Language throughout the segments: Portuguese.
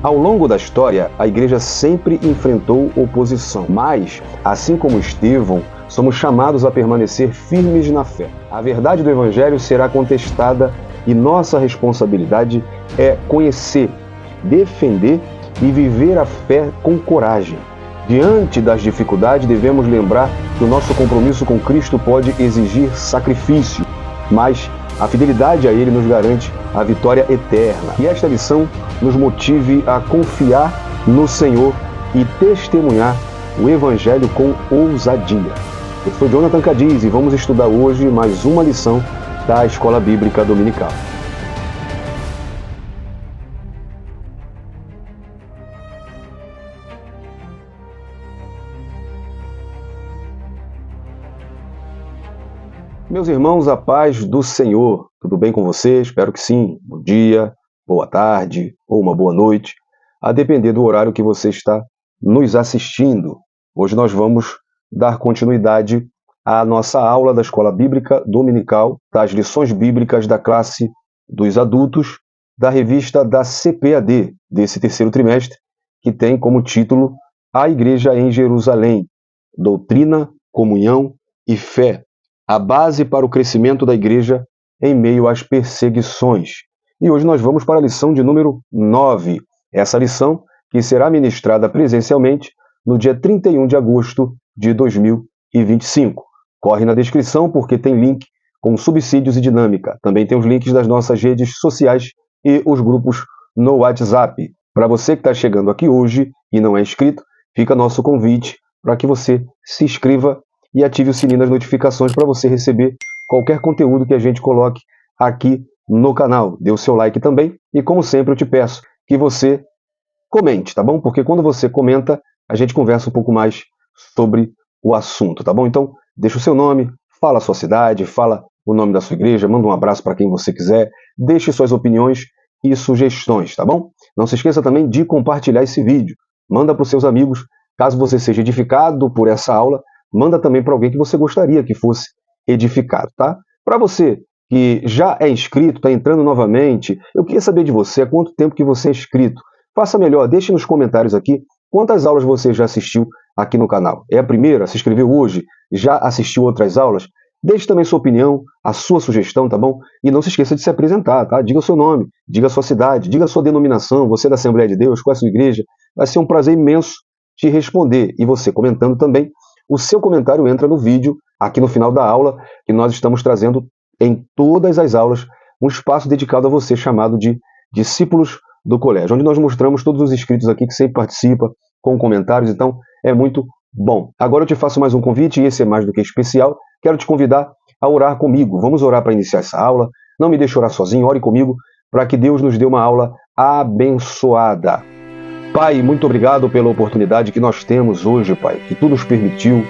Ao longo da história, a igreja sempre enfrentou oposição, mas, assim como Estevão, somos chamados a permanecer firmes na fé. A verdade do Evangelho será contestada e nossa responsabilidade é conhecer, defender e viver a fé com coragem. Diante das dificuldades, devemos lembrar que o nosso compromisso com Cristo pode exigir sacrifício, mas a fidelidade a Ele nos garante a vitória eterna. E esta lição nos motive a confiar no Senhor e testemunhar o Evangelho com ousadia. Eu sou Jonathan Cadiz e vamos estudar hoje mais uma lição da Escola Bíblica Dominical. Meus irmãos, a paz do Senhor, tudo bem com vocês? Espero que sim. Bom dia, boa tarde ou uma boa noite, a depender do horário que você está nos assistindo. Hoje nós vamos dar continuidade à nossa aula da Escola Bíblica Dominical, das lições bíblicas da classe dos adultos, da revista da CPAD, desse terceiro trimestre, que tem como título A Igreja em Jerusalém, Doutrina, Comunhão e Fé. A base para o crescimento da igreja em meio às perseguições. E hoje nós vamos para a lição de número 9. Essa lição que será ministrada presencialmente no dia 31 de agosto de 2025. Corre na descrição porque tem link com subsídios e dinâmica. Também tem os links das nossas redes sociais e os grupos no WhatsApp. Para você que está chegando aqui hoje e não é inscrito, fica nosso convite para que você se inscreva e ative o sininho das notificações para você receber qualquer conteúdo que a gente coloque aqui no canal. Dê o seu like também e, como sempre, eu te peço que você comente, tá bom? Porque quando você comenta, a gente conversa um pouco mais sobre o assunto, tá bom? Então, deixa o seu nome, fala a sua cidade, fala o nome da sua igreja, manda um abraço para quem você quiser, deixe suas opiniões e sugestões, tá bom? Não se esqueça também de compartilhar esse vídeo. Manda para os seus amigos, caso você seja edificado por essa aula, manda também para alguém que você gostaria que fosse edificado, tá? Para você que já é inscrito, está entrando novamente, eu queria saber de você há quanto tempo que você é inscrito. Faça melhor, deixe nos comentários aqui quantas aulas você já assistiu aqui no canal. É a primeira? Se inscreveu hoje? Já assistiu outras aulas? Deixe também sua opinião, a sua sugestão, tá bom? E não se esqueça de se apresentar, tá? Diga o seu nome, diga a sua cidade, diga a sua denominação, você é da Assembleia de Deus, qual é a sua igreja. Vai ser um prazer imenso te responder. E você comentando também, o seu comentário entra no vídeo, aqui no final da aula, que nós estamos trazendo em todas as aulas, um espaço dedicado a você, chamado de Discípulos do Colégio, onde nós mostramos todos os inscritos aqui que sempre participam com comentários, então é muito bom. Agora eu te faço mais um convite, e esse é mais do que especial, quero te convidar a orar comigo. Vamos orar para iniciar essa aula, não me deixe orar sozinho, ore comigo, para que Deus nos dê uma aula abençoada. Pai, muito obrigado pela oportunidade que nós temos hoje, Pai, que Tu nos permitiu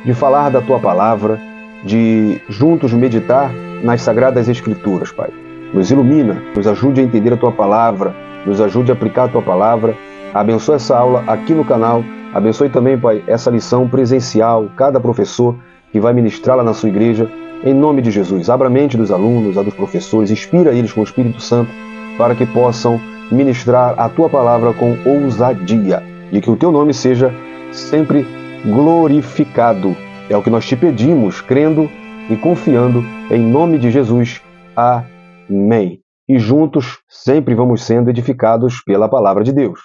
de falar da Tua Palavra, de juntos meditar nas Sagradas Escrituras, Pai. Nos ilumina, nos ajude a entender a Tua Palavra, nos ajude a aplicar a Tua Palavra. Abençoe essa aula aqui no canal, abençoe também, Pai, essa lição presencial, cada professor que vai ministrá-la na sua igreja, em nome de Jesus. Abra a mente dos alunos, a dos professores, inspira eles com o Espírito Santo, para que possam ministrar a Tua Palavra com ousadia e que o Teu nome seja sempre glorificado. É o que nós te pedimos, crendo e confiando em nome de Jesus. Amém. E juntos sempre vamos sendo edificados pela Palavra de Deus.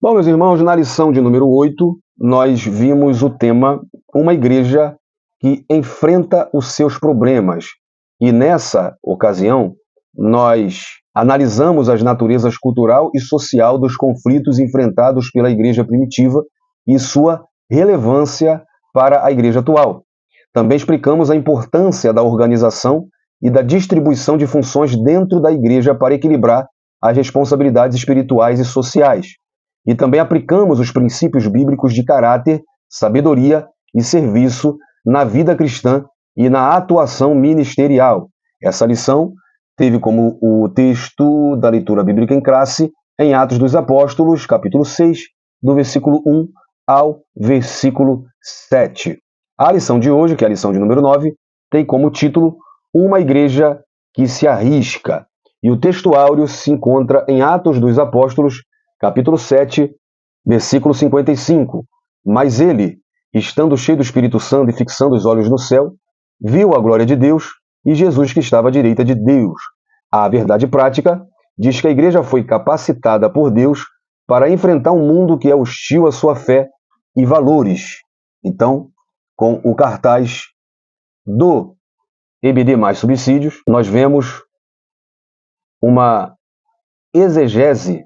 Bom, meus irmãos, na lição de número 8, nós vimos o tema Uma Igreja que enfrenta os seus problemas. E nessa ocasião, nós analisamos as naturezas cultural e social dos conflitos enfrentados pela igreja primitiva e sua relevância para a igreja atual. Também explicamos a importância da organização e da distribuição de funções dentro da igreja para equilibrar as responsabilidades espirituais e sociais. E também aplicamos os princípios bíblicos de caráter, sabedoria e serviço na vida cristã e na atuação ministerial. Essa lição teve como o texto da leitura bíblica em classe em Atos dos Apóstolos, capítulo 6, do versículo 1 ao versículo 7. A lição de hoje, que é a lição de número 9, tem como título Uma Igreja que se Arrisca. E o texto áureo se encontra em Atos dos Apóstolos, capítulo 7, versículo 55. Mas ele, estando cheio do Espírito Santo e fixando os olhos no céu, viu a glória de Deus e Jesus que estava à direita de Deus. A verdade prática diz que a igreja foi capacitada por Deus para enfrentar um mundo que é hostil à sua fé e valores. Então, com o cartaz do EBD mais Subsídios, nós vemos uma exegese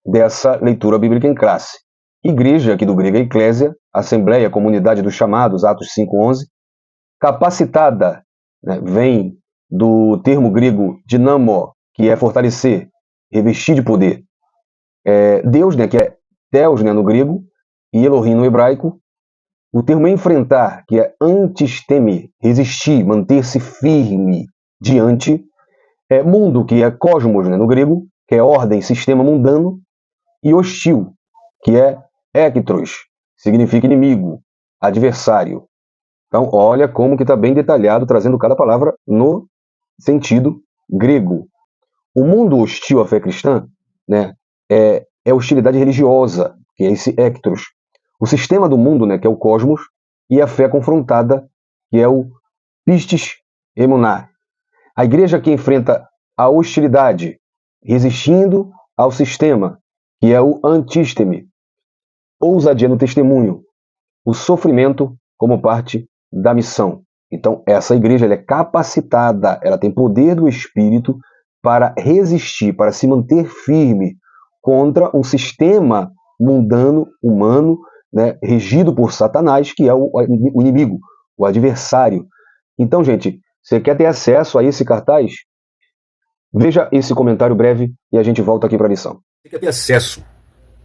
dessa leitura bíblica em classe. Igreja, aqui do grego eclésia, assembleia, comunidade dos chamados, Atos 5:11, capacitada, né, vem do termo grego dinamo, que é fortalecer, revestir de poder. Deus, né, que é Theos, né, no grego, e Elohim no hebraico. O termo enfrentar, que é antisteme, resistir, manter-se firme diante. Mundo, que é cosmos, né, no grego, que é ordem, sistema mundano. E hostil, que é ektros, significa inimigo, adversário. Então, olha como que está bem detalhado, trazendo cada palavra no sentido grego. O mundo hostil à fé cristã, né, é hostilidade religiosa, que é esse ektros. O sistema do mundo, né, que é o cosmos, e a fé confrontada, que é o pistis emuná. A igreja que enfrenta a hostilidade, resistindo ao sistema, que é o antisteme. Ousadia no testemunho, o sofrimento como parte da missão. Então, essa igreja ela é capacitada, ela tem poder do Espírito para resistir, para se manter firme contra um sistema mundano, humano, né, regido por Satanás, que é o inimigo, o adversário. Então, gente, você quer ter acesso a esse cartaz? Veja esse comentário breve e a gente volta aqui para a lição. Você quer ter acesso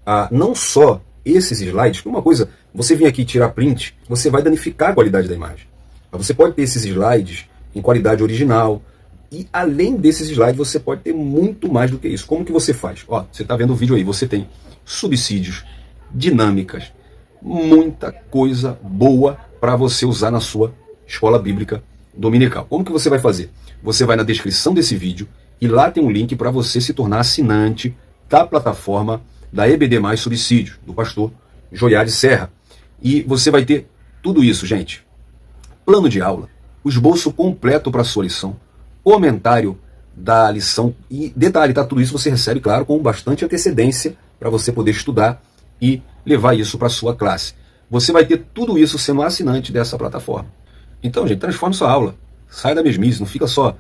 a não só esses slides, que uma coisa, você vir aqui tirar print, você vai danificar a qualidade da imagem. Mas você pode ter esses slides em qualidade original, e além desses slides você pode ter muito mais do que isso. Como que você faz? Ó, você está vendo o vídeo aí, você tem subsídios, dinâmicas, muita coisa boa para você usar na sua escola bíblica dominical. Como que você vai fazer? Você vai na descrição desse vídeo e lá tem um link para você se tornar assinante da plataforma da EBD mais Subsídios, do pastor Joiade Serra. E você vai ter tudo isso, gente. Plano de aula, o esboço completo para a sua lição, comentário da lição e detalhe, tá? Tudo isso você recebe, claro, com bastante antecedência para você poder estudar e levar isso para a sua classe. Você vai ter tudo isso sendo assinante dessa plataforma. Então, gente, transforme sua aula. Sai da mesmice, não fica só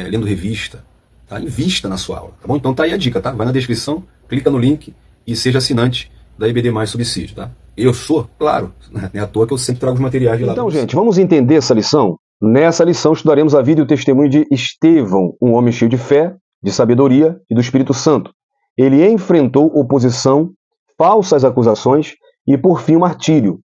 lendo revista. Tá? Invista na sua aula, tá bom? Então tá aí a dica, tá? Vai na descrição, clica no link e seja assinante da EBD mais Subsídio, tá? Eu sou, claro, não é à toa que eu sempre trago os materiais de lá. Então, gente, vamos entender essa lição? Nessa lição estudaremos a vida e o testemunho de Estevão, um homem cheio de fé, de sabedoria e do Espírito Santo. Ele enfrentou oposição, falsas acusações e, por fim, o martírio,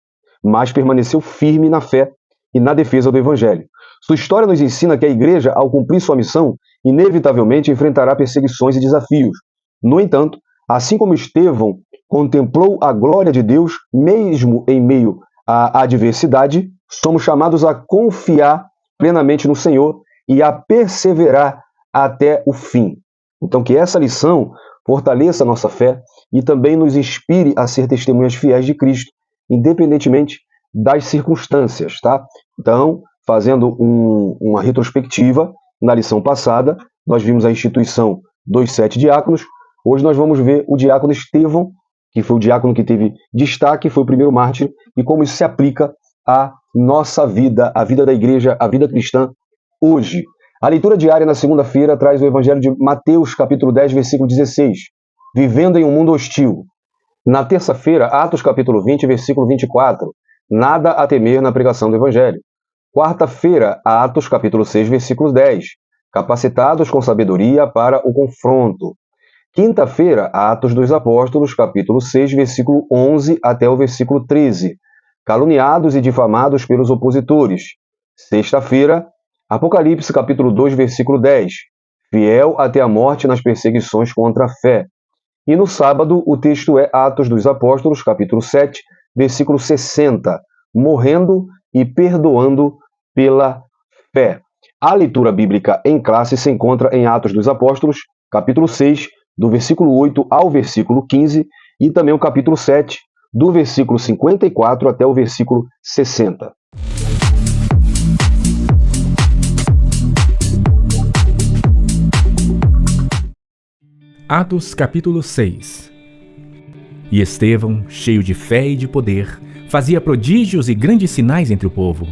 mas permaneceu firme na fé e na defesa do Evangelho. Sua história nos ensina que a igreja, ao cumprir sua missão, inevitavelmente enfrentará perseguições e desafios. No entanto, assim como Estevão contemplou a glória de Deus, mesmo em meio à adversidade, somos chamados a confiar plenamente no Senhor e a perseverar até o fim. Então, que essa lição fortaleça a nossa fé e também nos inspire a ser testemunhas fiéis de Cristo, independentemente das circunstâncias, tá? Então, fazendo uma retrospectiva, na lição passada, nós vimos a instituição dos 7 diáconos. Hoje nós vamos ver o diácono Estevão, que foi o diácono que teve destaque, foi o primeiro mártir, e como isso se aplica à nossa vida, à vida da igreja, à vida cristã hoje. A leitura diária na segunda-feira traz o Evangelho de Mateus, capítulo 10, versículo 16, vivendo em um mundo hostil. Na terça-feira, Atos, capítulo 20, versículo 24, nada a temer na pregação do Evangelho. Quarta-feira, Atos, capítulo 6, versículo 10, capacitados com sabedoria para o confronto. Quinta-feira, Atos dos Apóstolos, capítulo 6, versículo 11 até o versículo 13, caluniados e difamados pelos opositores. Sexta-feira, Apocalipse, capítulo 2, versículo 10, fiel até a morte nas perseguições contra a fé. E no sábado o texto é Atos dos Apóstolos, capítulo 7, versículo 60, morrendo e perdoando pela fé. A leitura bíblica em classe se encontra em Atos dos Apóstolos, capítulo 6, do versículo 8 ao versículo 15, e também o capítulo 7, do versículo 54 até o versículo 60. Atos capítulo 6. E Estevão, cheio de fé e de poder, fazia prodígios e grandes sinais entre o povo.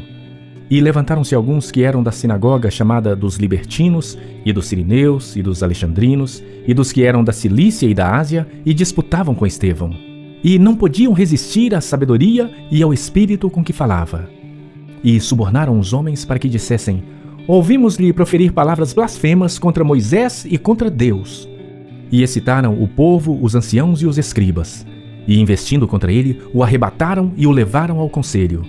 E levantaram-se alguns que eram da sinagoga chamada dos Libertinos, e dos Sirineus, e dos Alexandrinos, e dos que eram da Cilícia e da Ásia, e disputavam com Estevão. E não podiam resistir à sabedoria e ao espírito com que falava. E subornaram os homens para que dissessem: Ouvimos-lhe proferir palavras blasfemas contra Moisés e contra Deus. E excitaram o povo, os anciãos e os escribas. E investindo contra ele, o arrebataram e o levaram ao conselho.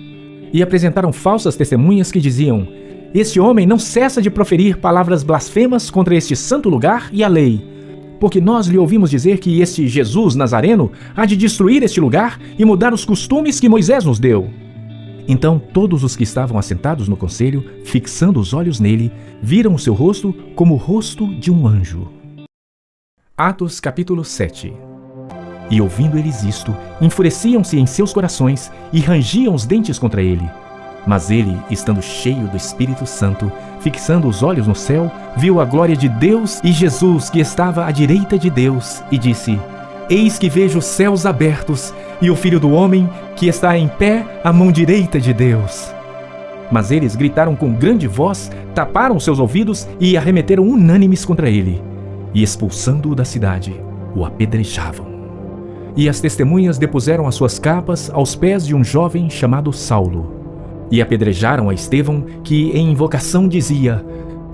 E apresentaram falsas testemunhas que diziam: Este homem não cessa de proferir palavras blasfemas contra este santo lugar e a lei. Porque nós lhe ouvimos dizer que este Jesus Nazareno há de destruir este lugar e mudar os costumes que Moisés nos deu. Então todos os que estavam assentados no conselho, fixando os olhos nele, viram o seu rosto como o rosto de um anjo. Atos capítulo 7. E ouvindo eles isto, enfureciam-se em seus corações e rangiam os dentes contra ele. Mas ele, estando cheio do Espírito Santo, fixando os olhos no céu, viu a glória de Deus e Jesus que estava à direita de Deus, e disse: Eis que vejo os céus abertos e o Filho do Homem que está em pé à mão direita de Deus. Mas eles gritaram com grande voz, taparam seus ouvidos e arremeteram unânimes contra ele. E expulsando-o da cidade, o apedrejavam. E as testemunhas depuseram as suas capas aos pés de um jovem chamado Saulo. E apedrejaram a Estevão, que em invocação dizia: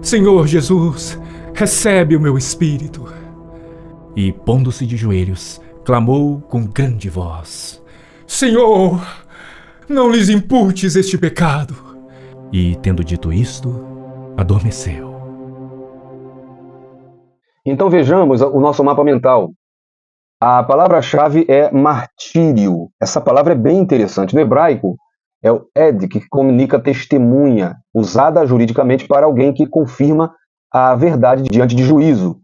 Senhor Jesus, recebe o meu espírito. E, pondo-se de joelhos, clamou com grande voz: Senhor, não lhes imputes este pecado. E, tendo dito isto, adormeceu. Então vejamos o nosso mapa mental. A palavra-chave é martírio. Essa palavra é bem interessante. No hebraico, é o ed, que comunica testemunha, usada juridicamente para alguém que confirma a verdade diante de juízo.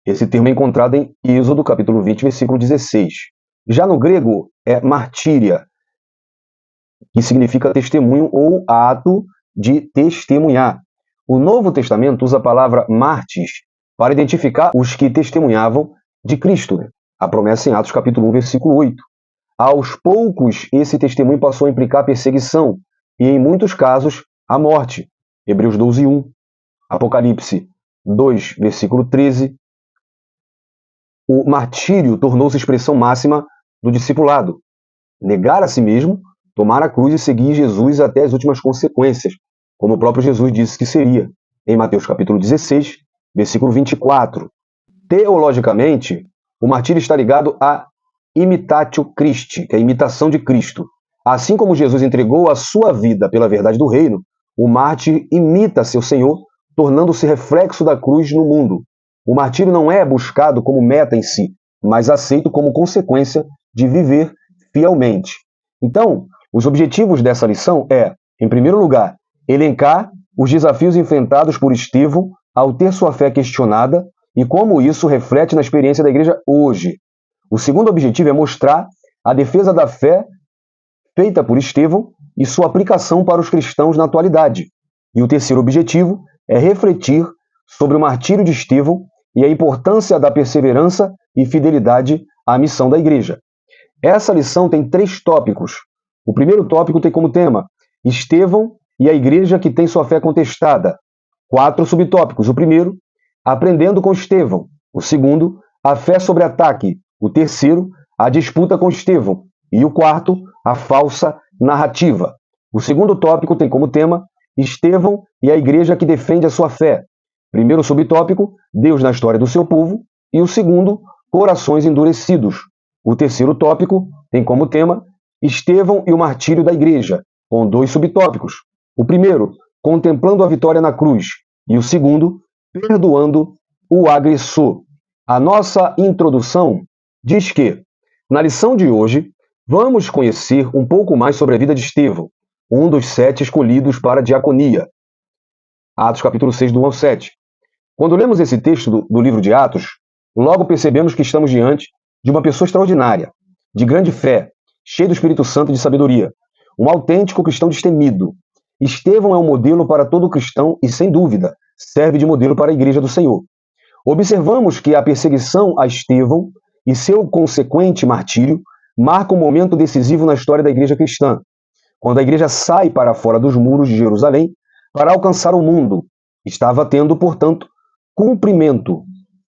Esse termo é encontrado em Êxodo, capítulo 20, versículo 16. Já no grego, é martíria, que significa testemunho ou ato de testemunhar. O Novo Testamento usa a palavra mártires para identificar os que testemunhavam de Cristo. A promessa em Atos capítulo 1, versículo 8. Aos poucos, esse testemunho passou a implicar perseguição e, em muitos casos, a morte. Hebreus 12, 1. Apocalipse 2, versículo 13. O martírio tornou-se expressão máxima do discipulado. Negar a si mesmo, tomar a cruz e seguir Jesus até as últimas consequências, como o próprio Jesus disse que seria, em Mateus capítulo 16, versículo 24. Teologicamente, o martírio está ligado a imitatio Christi, que é a imitação de Cristo. Assim como Jesus entregou a sua vida pela verdade do reino, o mártir imita seu Senhor, tornando-se reflexo da cruz no mundo. O martírio não é buscado como meta em si, mas aceito como consequência de viver fielmente. Então, os objetivos dessa lição é, em primeiro lugar, elencar os desafios enfrentados por Estevão ao ter sua fé questionada e como isso reflete na experiência da igreja hoje. O segundo objetivo é mostrar a defesa da fé feita por Estevão e sua aplicação para os cristãos na atualidade. E o terceiro objetivo é refletir sobre o martírio de Estevão e a importância da perseverança e fidelidade à missão da igreja. Essa lição tem 3 tópicos. O primeiro tópico tem como tema Estevão e a igreja que tem sua fé contestada. 4 subtópicos. O primeiro, aprendendo com Estevão. O segundo, a fé sobre ataque. O terceiro, a disputa com Estevão. E o quarto, a falsa narrativa. O segundo tópico tem como tema Estevão e a igreja que defende a sua fé. Primeiro subtópico, Deus na história do seu povo. E o segundo, corações endurecidos. O terceiro tópico tem como tema Estevão e o martírio da igreja, com 2 subtópicos. O primeiro, contemplando a vitória na cruz. E o segundo, perdoando o agressor. A nossa introdução diz que, na lição de hoje, vamos conhecer um pouco mais sobre a vida de Estevão, um dos 7 escolhidos para a diaconia. Atos capítulo 6, do 1 ao 7. Quando lemos esse texto do livro de Atos, logo percebemos que estamos diante de uma pessoa extraordinária, de grande fé, cheio do Espírito Santo e de sabedoria, um autêntico cristão destemido. Estevão é um modelo para todo cristão e, sem dúvida, serve de modelo para a Igreja do Senhor. Observamos que a perseguição a Estevão e seu consequente martírio marca um momento decisivo na história da Igreja cristã, quando a Igreja sai para fora dos muros de Jerusalém para alcançar o mundo. Estava tendo, portanto, cumprimento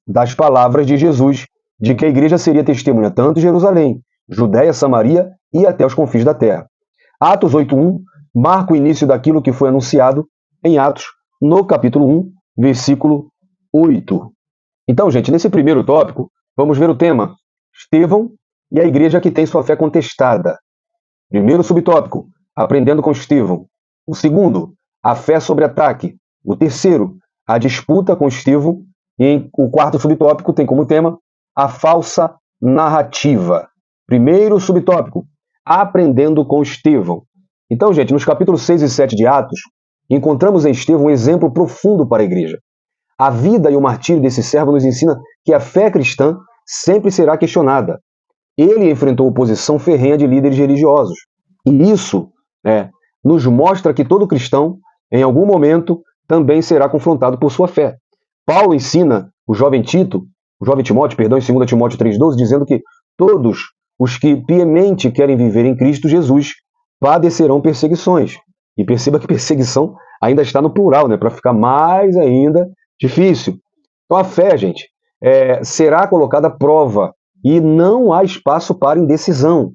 das palavras de Jesus, de que a Igreja seria testemunha tanto em Jerusalém, Judéia, Samaria e até os confins da terra. Atos 8:1 marca o início daquilo que foi anunciado em Atos, no capítulo 1, versículo 8. Então, gente, nesse primeiro tópico, vamos ver o tema: Estevão e a igreja que tem sua fé contestada. Primeiro subtópico: aprendendo com Estevão. O segundo: a fé sobre ataque. O terceiro: a disputa com Estevão. E o quarto subtópico tem como tema a falsa narrativa. Primeiro subtópico: aprendendo com Estevão. Então, gente, nos capítulos 6 e 7 de Atos, encontramos em Estevão um exemplo profundo para a igreja. A vida e o martírio desse servo nos ensina que a fé cristã sempre será questionada. Ele enfrentou oposição ferrenha de líderes religiosos. E isso nos mostra que todo cristão, em algum momento, também será confrontado por sua fé. Paulo ensina o jovem Timóteo, em 2 Timóteo 3,12, dizendo que todos os que piamente querem viver em Cristo Jesus padecerão perseguições. E perceba que perseguição ainda está no plural, para ficar mais ainda difícil. Então a fé, gente, será colocada à prova e não há espaço para indecisão,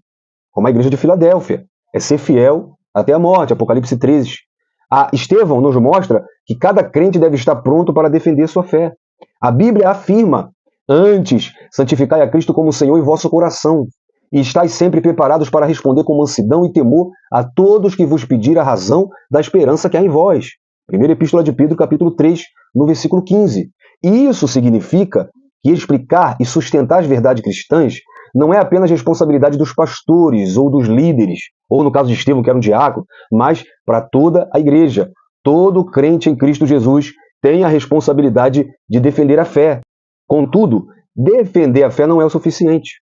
como a igreja de Filadélfia. É ser fiel até a morte, Apocalipse 13. Estevão nos mostra que cada crente deve estar pronto para defender sua fé. A Bíblia afirma: antes, santificai a Cristo como Senhor em vosso coração, e estáis sempre preparados para responder com mansidão e temor a todos que vos pedir a razão da esperança que há em vós. Primeira Epístola de Pedro, capítulo 3, no versículo 15. Isso significa que explicar e sustentar as verdades cristãs não é apenas responsabilidade dos pastores ou dos líderes, ou no caso de Estevão, que era um diácono, mas para toda a igreja. Todo crente em Cristo Jesus tem a responsabilidade de defender a fé. Contudo, defender a fé não é o suficiente.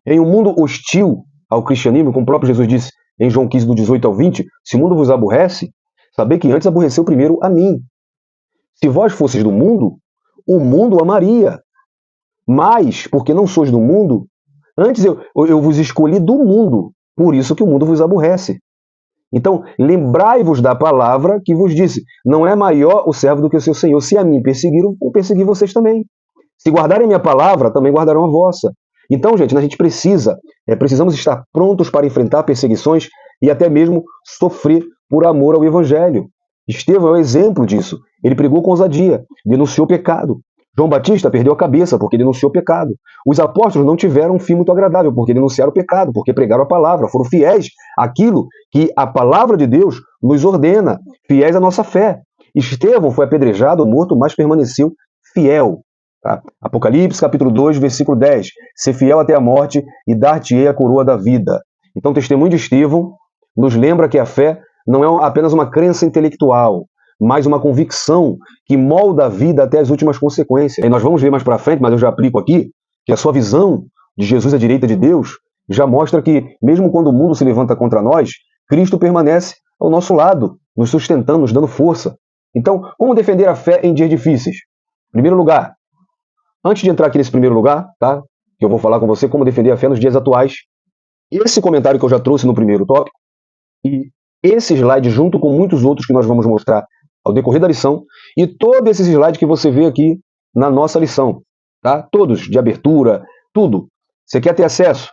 Em um mundo hostil ao cristianismo, como o próprio Jesus disse em João 15, do 18 ao 20, se o mundo vos aborrece, sabei que antes aborreceu primeiro a mim. Se vós fosseis do mundo, o mundo amaria. Mas, porque não sois do mundo, antes eu vos escolhi do mundo, por isso que o mundo vos aborrece. Então, lembrai-vos da palavra que vos disse: não é maior o servo do que o seu senhor. Se a mim perseguiram, eu persegui vocês também. Se guardarem a minha palavra, também guardarão a vossa. Então, gente, a gente precisamos estar prontos para enfrentar perseguições e até mesmo sofrer por amor ao Evangelho. Estevão é o exemplo disso. Ele pregou com ousadia, denunciou o pecado. João Batista perdeu a cabeça porque denunciou o pecado. Os apóstolos não tiveram um fim muito agradável porque denunciaram o pecado, porque pregaram a palavra, foram fiéis àquilo que a palavra de Deus nos ordena, fiéis à nossa fé. Estevão foi apedrejado, morto, mas permaneceu fiel. Tá? Apocalipse capítulo 2, versículo 10. Ser fiel até a morte e dar-te-ei a coroa da vida. Então o testemunho de Estevão nos lembra que a fé não é apenas uma crença intelectual, mas uma convicção que molda a vida até as últimas consequências. E nós vamos ver mais para frente, mas eu já aplico aqui, que a sua visão de Jesus à direita de Deus já mostra que, mesmo quando o mundo se levanta contra nós, Cristo permanece ao nosso lado, nos sustentando, nos dando força. Então, como defender a fé em dias difíceis? Em primeiro lugar, antes de entrar aqui nesse primeiro lugar, tá? Que eu vou falar com você como defender a fé nos dias atuais, esse comentário que eu já trouxe no primeiro tópico, e esse slide junto com muitos outros que nós vamos mostrar ao decorrer da lição, e todos esses slides que você vê aqui na nossa lição, tá? Todos, de abertura, tudo. Você quer ter acesso?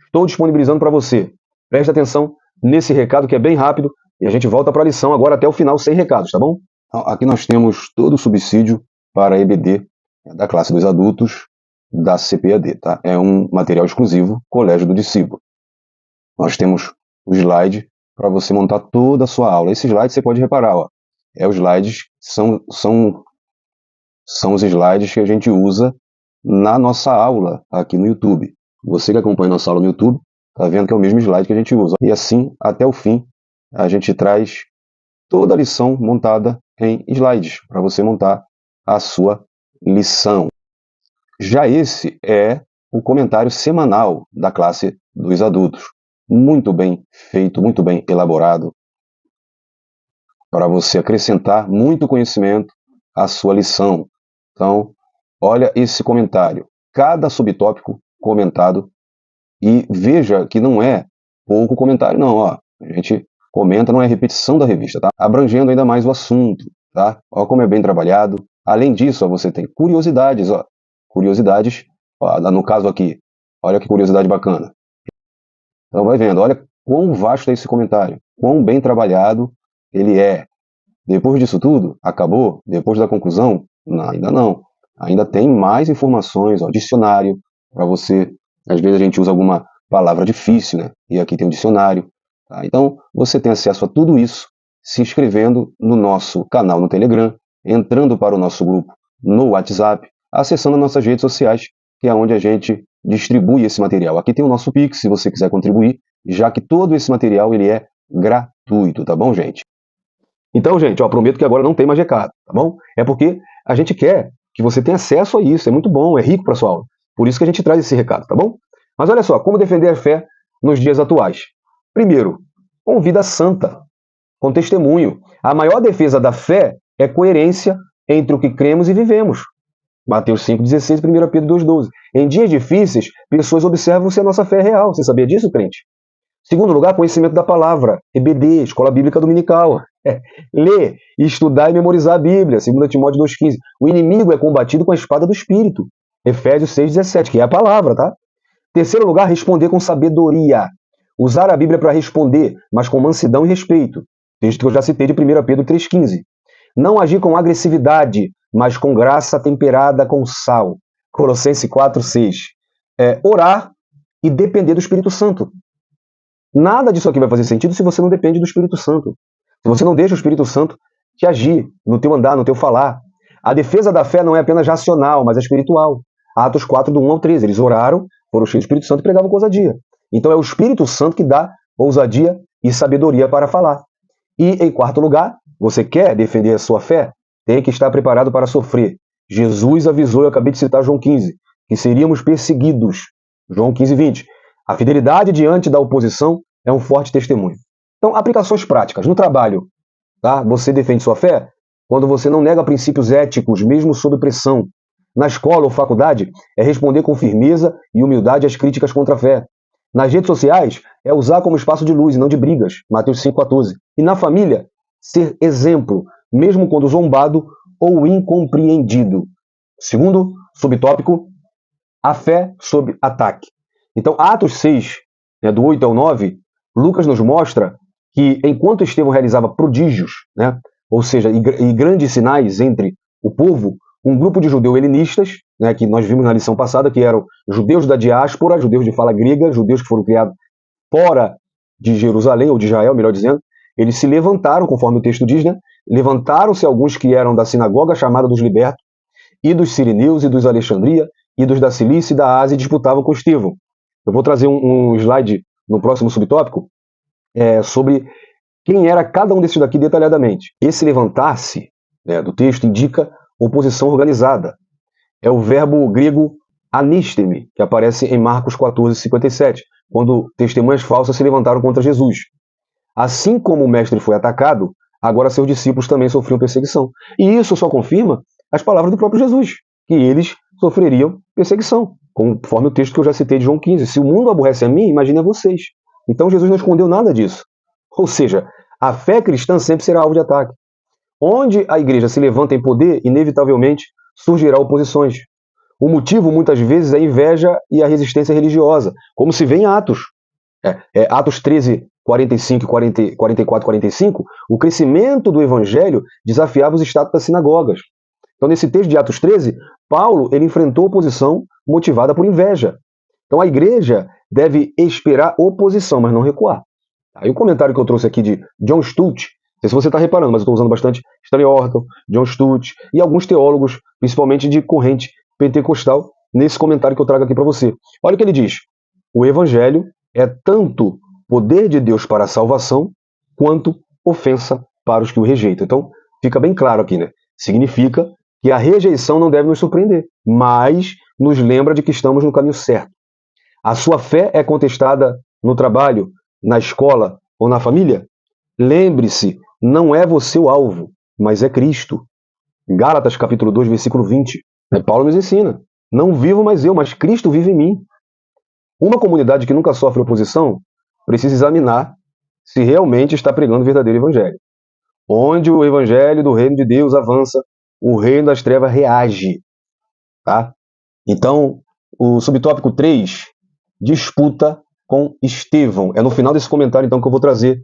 Estou disponibilizando para você. Preste atenção nesse recado que é bem rápido, e a gente volta para a lição agora até o final sem recados, tá bom? Aqui nós temos todo o subsídio para a EBD da classe dos adultos da CPAD, tá? É um material exclusivo, Colégio do Discípulo. Nós temos o slide para você montar toda a sua aula. Esse slide você pode reparar, ó. Os slides são os slides que a gente usa na nossa aula aqui no YouTube. Você que acompanha nossa aula no YouTube, está vendo que é o mesmo slide que a gente usa. E assim, até o fim, a gente traz toda a lição montada em slides, para você montar a sua lição. Já esse é o comentário semanal da classe dos adultos. Muito bem feito, muito bem elaborado, para você acrescentar muito conhecimento à sua lição. Então, olha esse comentário. Cada subtópico comentado, e veja que não é pouco comentário, não. Ó. A gente comenta, não é repetição da revista, tá? Abrangendo ainda mais o assunto, tá? Ó como é bem trabalhado. Além disso, ó, você tem curiosidades, ó. Curiosidades, ó, no caso aqui, olha que curiosidade bacana. Então vai vendo, olha quão vasto é esse comentário, quão bem trabalhado ele é. Depois disso tudo, acabou? Depois da conclusão? Não, ainda não. Ainda tem mais informações, ó, dicionário, para você. Às vezes a gente usa alguma palavra difícil, né? E aqui tem um dicionário. Tá? Então, você tem acesso a tudo isso se inscrevendo no nosso canal no Telegram, entrando para o nosso grupo no WhatsApp, acessando nossas redes sociais, que é onde a gente distribui esse material. Aqui tem o nosso Pix, se você quiser contribuir, já que todo esse material ele é gratuito, tá bom, gente? Então, gente, ó, prometo que agora não tem mais recado, tá bom? É porque a gente quer que você tenha acesso a isso, é muito bom, é rico para sua aula. Por isso que a gente traz esse recado, tá bom? Mas olha só, como defender a fé nos dias atuais? Primeiro, com vida santa, com testemunho. A maior defesa da fé é coerência entre o que cremos e vivemos. Mateus 5,16, 1 Pedro 2,12. Em dias difíceis, pessoas observam se a nossa fé é real. Você sabia disso, crente? Segundo lugar, conhecimento da palavra. EBD, Escola Bíblica Dominical. Ler, estudar e memorizar a Bíblia. 2 Timóteo 2,15. O inimigo é combatido com a espada do Espírito. Efésios 6,17, que é a palavra, tá? Terceiro lugar, responder com sabedoria. Usar a Bíblia para responder, mas com mansidão e respeito. Texto que eu já citei de 1 Pedro 3,15. Não agir com agressividade, mas com graça temperada com sal. Colossenses 4,6. Orar e depender do Espírito Santo. Nada disso aqui vai fazer sentido se você não depende do Espírito Santo. Se você não deixa o Espírito Santo te agir no teu andar, no teu falar. A defesa da fé não é apenas racional, mas é espiritual. Atos 4, do 1 ao 13. Eles oraram, foram cheios do Espírito Santo e pregavam com ousadia. Então é o Espírito Santo que dá ousadia e sabedoria para falar. E, em quarto lugar, você quer defender a sua fé? Tem que estar preparado para sofrer. Jesus avisou, eu acabei de citar João 15, que seríamos perseguidos. João 15:20. A fidelidade diante da oposição é um forte testemunho. Então, aplicações práticas. No trabalho, tá? Você defende sua fé quando você não nega princípios éticos, mesmo sob pressão. Na escola ou faculdade, é responder com firmeza e humildade às críticas contra a fé. Nas redes sociais, é usar como espaço de luz e não de brigas. Mateus 5,14. E na família, ser exemplo, mesmo quando zombado ou incompreendido. Segundo subtópico, a fé sob ataque. Então, Atos 6, do 8 ao 9, Lucas nos mostra que enquanto Estevão realizava prodígios, ou seja, e grandes sinais entre o povo, um grupo de judeus helenistas, que nós vimos na lição passada, que eram judeus da diáspora, judeus de fala grega, judeus que foram criados fora de Jerusalém, ou de Israel, melhor dizendo, eles se levantaram, conforme o texto diz, levantaram-se alguns que eram da sinagoga chamada dos libertos, e dos sirineus, e dos Alexandria, e dos da Cilícia e da Ásia, e disputavam com Estevão. Eu vou trazer um slide no próximo subtópico sobre quem era cada um desses daqui detalhadamente. Esse levantar-se do texto indica oposição organizada. É o verbo grego anistemi, que aparece em Marcos 14:57, quando testemunhas falsas se levantaram contra Jesus. Assim como o mestre foi atacado, agora seus discípulos também sofriam perseguição. E isso só confirma as palavras do próprio Jesus, que eles sofreriam perseguição, conforme o texto que eu já citei de João 15. Se o mundo aborrece a mim, imagine a vocês. Então Jesus não escondeu nada disso. Ou seja, a fé cristã sempre será alvo de ataque. Onde a igreja se levanta em poder, inevitavelmente surgirá oposições. O motivo, muitas vezes, é a inveja e a resistência religiosa, como se vê em Atos. Atos 13, 45, 44, 45, o crescimento do evangelho desafiava os status das sinagogas. Então, nesse texto de Atos 13, Paulo ele enfrentou oposição motivada por inveja. Então, a igreja deve esperar oposição, mas não recuar. Aí o comentário que eu trouxe aqui de John Stott, não sei se você está reparando, mas eu estou usando bastante Stanley Orton, John Stott e alguns teólogos, principalmente de corrente pentecostal, nesse comentário que eu trago aqui para você. Olha o que ele diz. o Evangelho é tanto poder de Deus para a salvação, quanto ofensa para os que o rejeitam. Então, fica bem claro aqui, né? Significa que a rejeição não deve nos surpreender, mas nos lembra de que estamos no caminho certo. A sua fé é contestada no trabalho, na escola ou na família? Lembre-se, não é você o alvo, mas é Cristo. Gálatas capítulo 2, versículo 20. Paulo nos ensina: não vivo mais eu, mas Cristo vive em mim. Uma comunidade que nunca sofre oposição precisa examinar se realmente está pregando o verdadeiro evangelho. Onde o evangelho do reino de Deus avança, o reino das trevas reage. Tá? Então, o subtópico 3, disputa com Estevão. É no final desse comentário, então, que eu vou trazer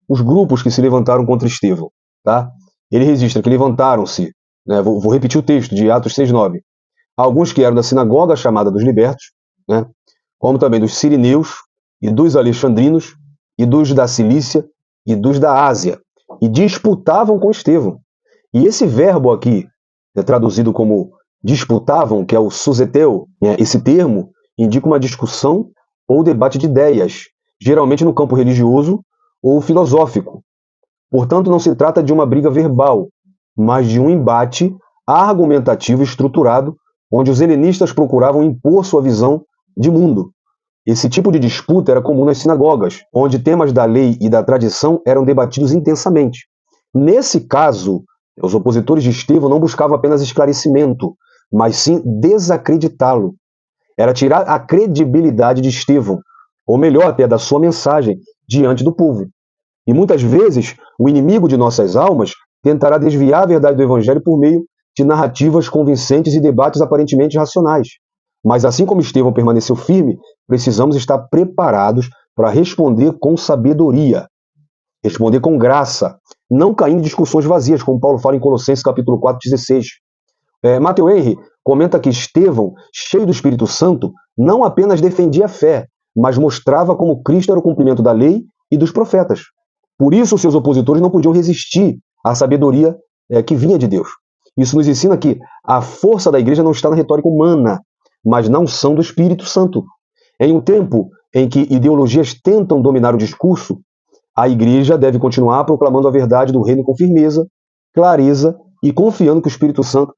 os grupos que se levantaram contra Estevão. Tá? Ele registra que levantaram-se, né, vou repetir o texto de Atos 6,9, alguns que eram da sinagoga chamada dos libertos, né, como também dos sirineus e dos alexandrinos e dos da Cilícia e dos da Ásia, e disputavam com Estevão. E esse verbo aqui, traduzido como disputavam, que é o suseteu, esse termo indica uma discussão ou debate de ideias, geralmente no campo religioso ou filosófico. Portanto, não se trata de uma briga verbal, mas de um embate argumentativo estruturado, onde os helenistas procuravam impor sua visão de mundo. Esse tipo de disputa era comum nas sinagogas, onde temas da lei e da tradição eram debatidos intensamente. Nesse caso, os opositores de Estevão não buscavam apenas esclarecimento, mas sim desacreditá-lo. Era tirar a credibilidade de Estevão, ou melhor até, da sua mensagem, diante do povo. E muitas vezes, o inimigo de nossas almas tentará desviar a verdade do Evangelho por meio de narrativas convincentes e debates aparentemente racionais. Mas assim como Estevão permaneceu firme, precisamos estar preparados para responder com sabedoria, responder com graça, não caindo em discussões vazias, como Paulo fala em Colossenses capítulo 4:16. Matthew Henry comenta que Estevão, cheio do Espírito Santo, não apenas defendia a fé, mas mostrava como Cristo era o cumprimento da lei e dos profetas. Por isso, seus opositores não podiam resistir à sabedoria que vinha de Deus. Isso nos ensina que a força da igreja não está na retórica humana, mas na unção do Espírito Santo. Em um tempo em que ideologias tentam dominar o discurso, a igreja deve continuar proclamando a verdade do reino com firmeza, clareza e confiando que o Espírito Santo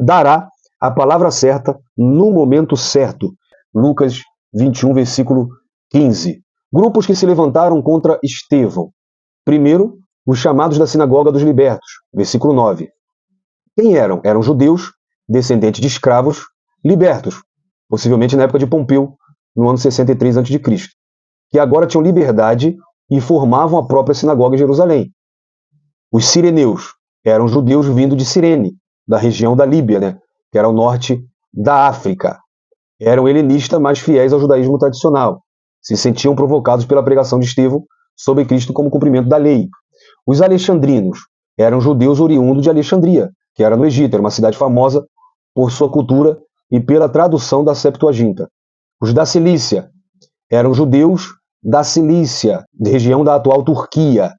dará a palavra certa no momento certo. Lucas 21, versículo 15. Grupos que se levantaram contra Estevão. Primeiro, os chamados da sinagoga dos libertos, versículo 9. Quem eram? Eram judeus, descendentes de escravos, libertos, possivelmente na época de Pompeu, no ano 63 a.C., que agora tinham liberdade e formavam a própria sinagoga em Jerusalém. Os sireneus eram judeus vindo de Cirene, da região da Líbia, né, que era ao norte da África. Eram helenistas, mas fiéis ao judaísmo tradicional. Se sentiam provocados pela pregação de Estevão sobre Cristo como cumprimento da lei. Os alexandrinos eram judeus oriundos de Alexandria, que era no Egito, era uma cidade famosa por sua cultura e pela tradução da Septuaginta. Os da Cilícia eram judeus da Cilícia, de região da atual Turquia.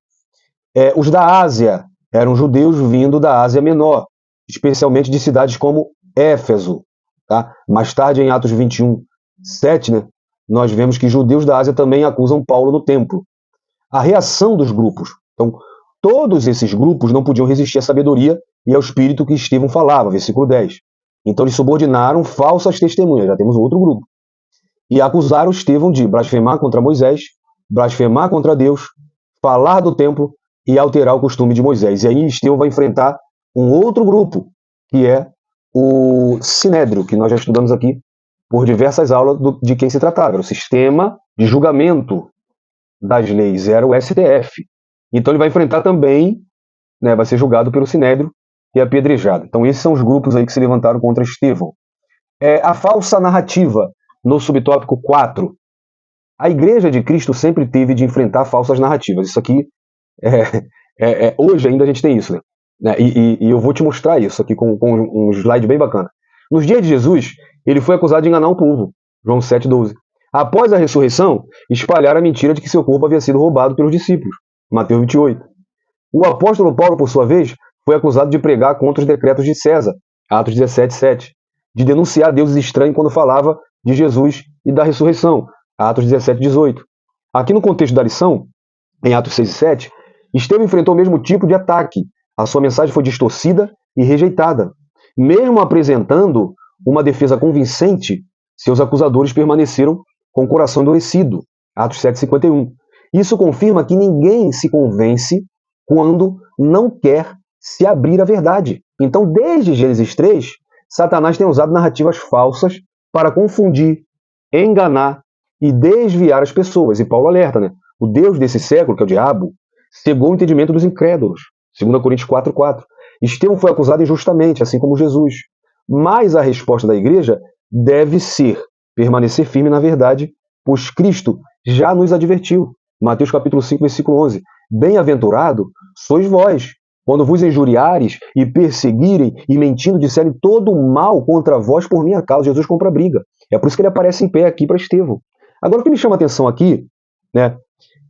Os da Ásia eram judeus vindo da Ásia Menor, especialmente de cidades como Éfeso. Tá? Mais tarde, em Atos 21, 7, né, nós vemos que judeus da Ásia também acusam Paulo no templo. A reação dos grupos. Então, todos esses grupos não podiam resistir à sabedoria e ao espírito que Estevão falava, versículo 10. Então, eles subordinaram falsas testemunhas, já temos outro grupo, e acusaram Estevão de blasfemar contra Moisés, blasfemar contra Deus, falar do templo e alterar o costume de Moisés. E aí Estevão vai enfrentar um outro grupo, que é o Sinédrio, que nós já estudamos aqui por diversas aulas de quem se tratava. Era o sistema de julgamento das leis, era o STF. Então ele vai enfrentar também, né, vai ser julgado pelo Sinédrio e apedrejado. Então esses são os grupos aí que se levantaram contra Estevão. A falsa narrativa, no subtópico 4. A Igreja de Cristo sempre teve de enfrentar falsas narrativas. Isso aqui, hoje ainda a gente tem isso, né? E eu vou te mostrar isso aqui com um slide bem bacana. Nos dias de Jesus, ele foi acusado de enganar o povo. João 7,12. Após a ressurreição, espalharam a mentira de que seu corpo havia sido roubado pelos discípulos. Mateus 28. O apóstolo Paulo, por sua vez, foi acusado de pregar contra os decretos de César. Atos 17,7. De denunciar deuses estranhos quando falava de Jesus e da ressurreição. Atos 17, 18. Aqui no contexto da lição, em Atos 6 e 7, Estevão enfrentou o mesmo tipo de ataque. A sua mensagem foi distorcida e rejeitada. Mesmo apresentando uma defesa convincente, seus acusadores permaneceram com o coração endurecido. Atos 7:51. Isso confirma que ninguém se convence quando não quer se abrir à verdade. Então, desde Gênesis 3, Satanás tem usado narrativas falsas para confundir, enganar e desviar as pessoas. E Paulo alerta, né? O Deus desse século, que é o diabo, cegou o entendimento dos incrédulos. 2 Coríntios 4:4. Estevão foi acusado injustamente, assim como Jesus. Mas a resposta da igreja deve ser permanecer firme na verdade, pois Cristo já nos advertiu. Mateus capítulo 5, versículo 11. Bem-aventurado sois vós, quando vos injuriares e perseguirem e mentindo disserem todo mal contra vós por minha causa. Jesus compra a briga. É por isso que ele aparece em pé aqui para Estevão. Agora, o que me chama a atenção aqui, né,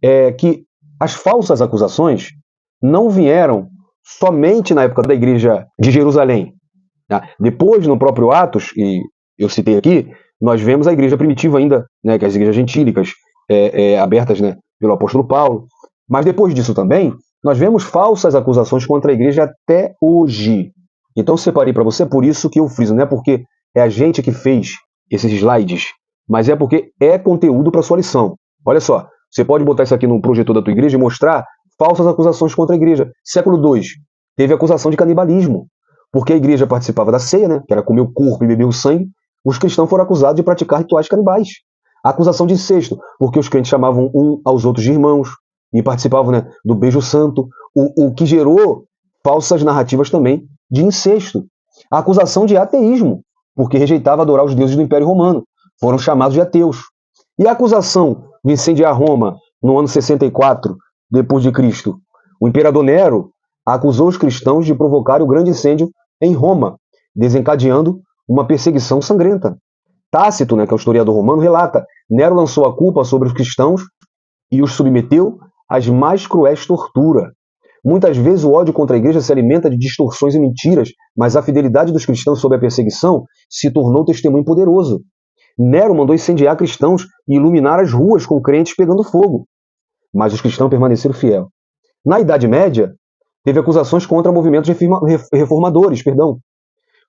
é que as falsas acusações não vieram somente na época da igreja de Jerusalém. Tá? Depois, no próprio Atos, e eu citei aqui, nós vemos a igreja primitiva ainda, né, que é as igrejas gentílicas, abertas, né, pelo apóstolo Paulo. Mas depois disso também, nós vemos falsas acusações contra a igreja até hoje. Então, eu separei para você, por isso que eu friso. Não é porque é a gente que fez esses slides, mas é porque é conteúdo para sua lição. Olha só, você pode botar isso aqui no projetor da tua igreja e mostrar falsas acusações contra a igreja. Século II, teve acusação de canibalismo, porque a igreja participava da ceia, né, que era comer o corpo e beber o sangue. Os cristãos foram acusados de praticar rituais canibais. A acusação de incesto, porque os crentes chamavam um aos outros de irmãos e participavam, né, do beijo santo, o que gerou falsas narrativas também de incesto. A acusação de ateísmo, porque rejeitava adorar os deuses do Império Romano. Foram chamados de ateus. E a acusação de incendiar Roma no ano 64 depois de Cristo. O imperador Nero acusou os cristãos de provocar o grande incêndio em Roma, desencadeando uma perseguição sangrenta. Tácito, né, que é o historiador romano, relata: Nero lançou a culpa sobre os cristãos e os submeteu às mais cruéis torturas. Muitas vezes o ódio contra a igreja se alimenta de distorções e mentiras, mas a fidelidade dos cristãos sob a perseguição se tornou testemunho poderoso. Nero mandou incendiar cristãos e iluminar as ruas com crentes pegando fogo. Mas os cristãos permaneceram fiéis. Na Idade Média, teve acusações contra movimentos reformadores.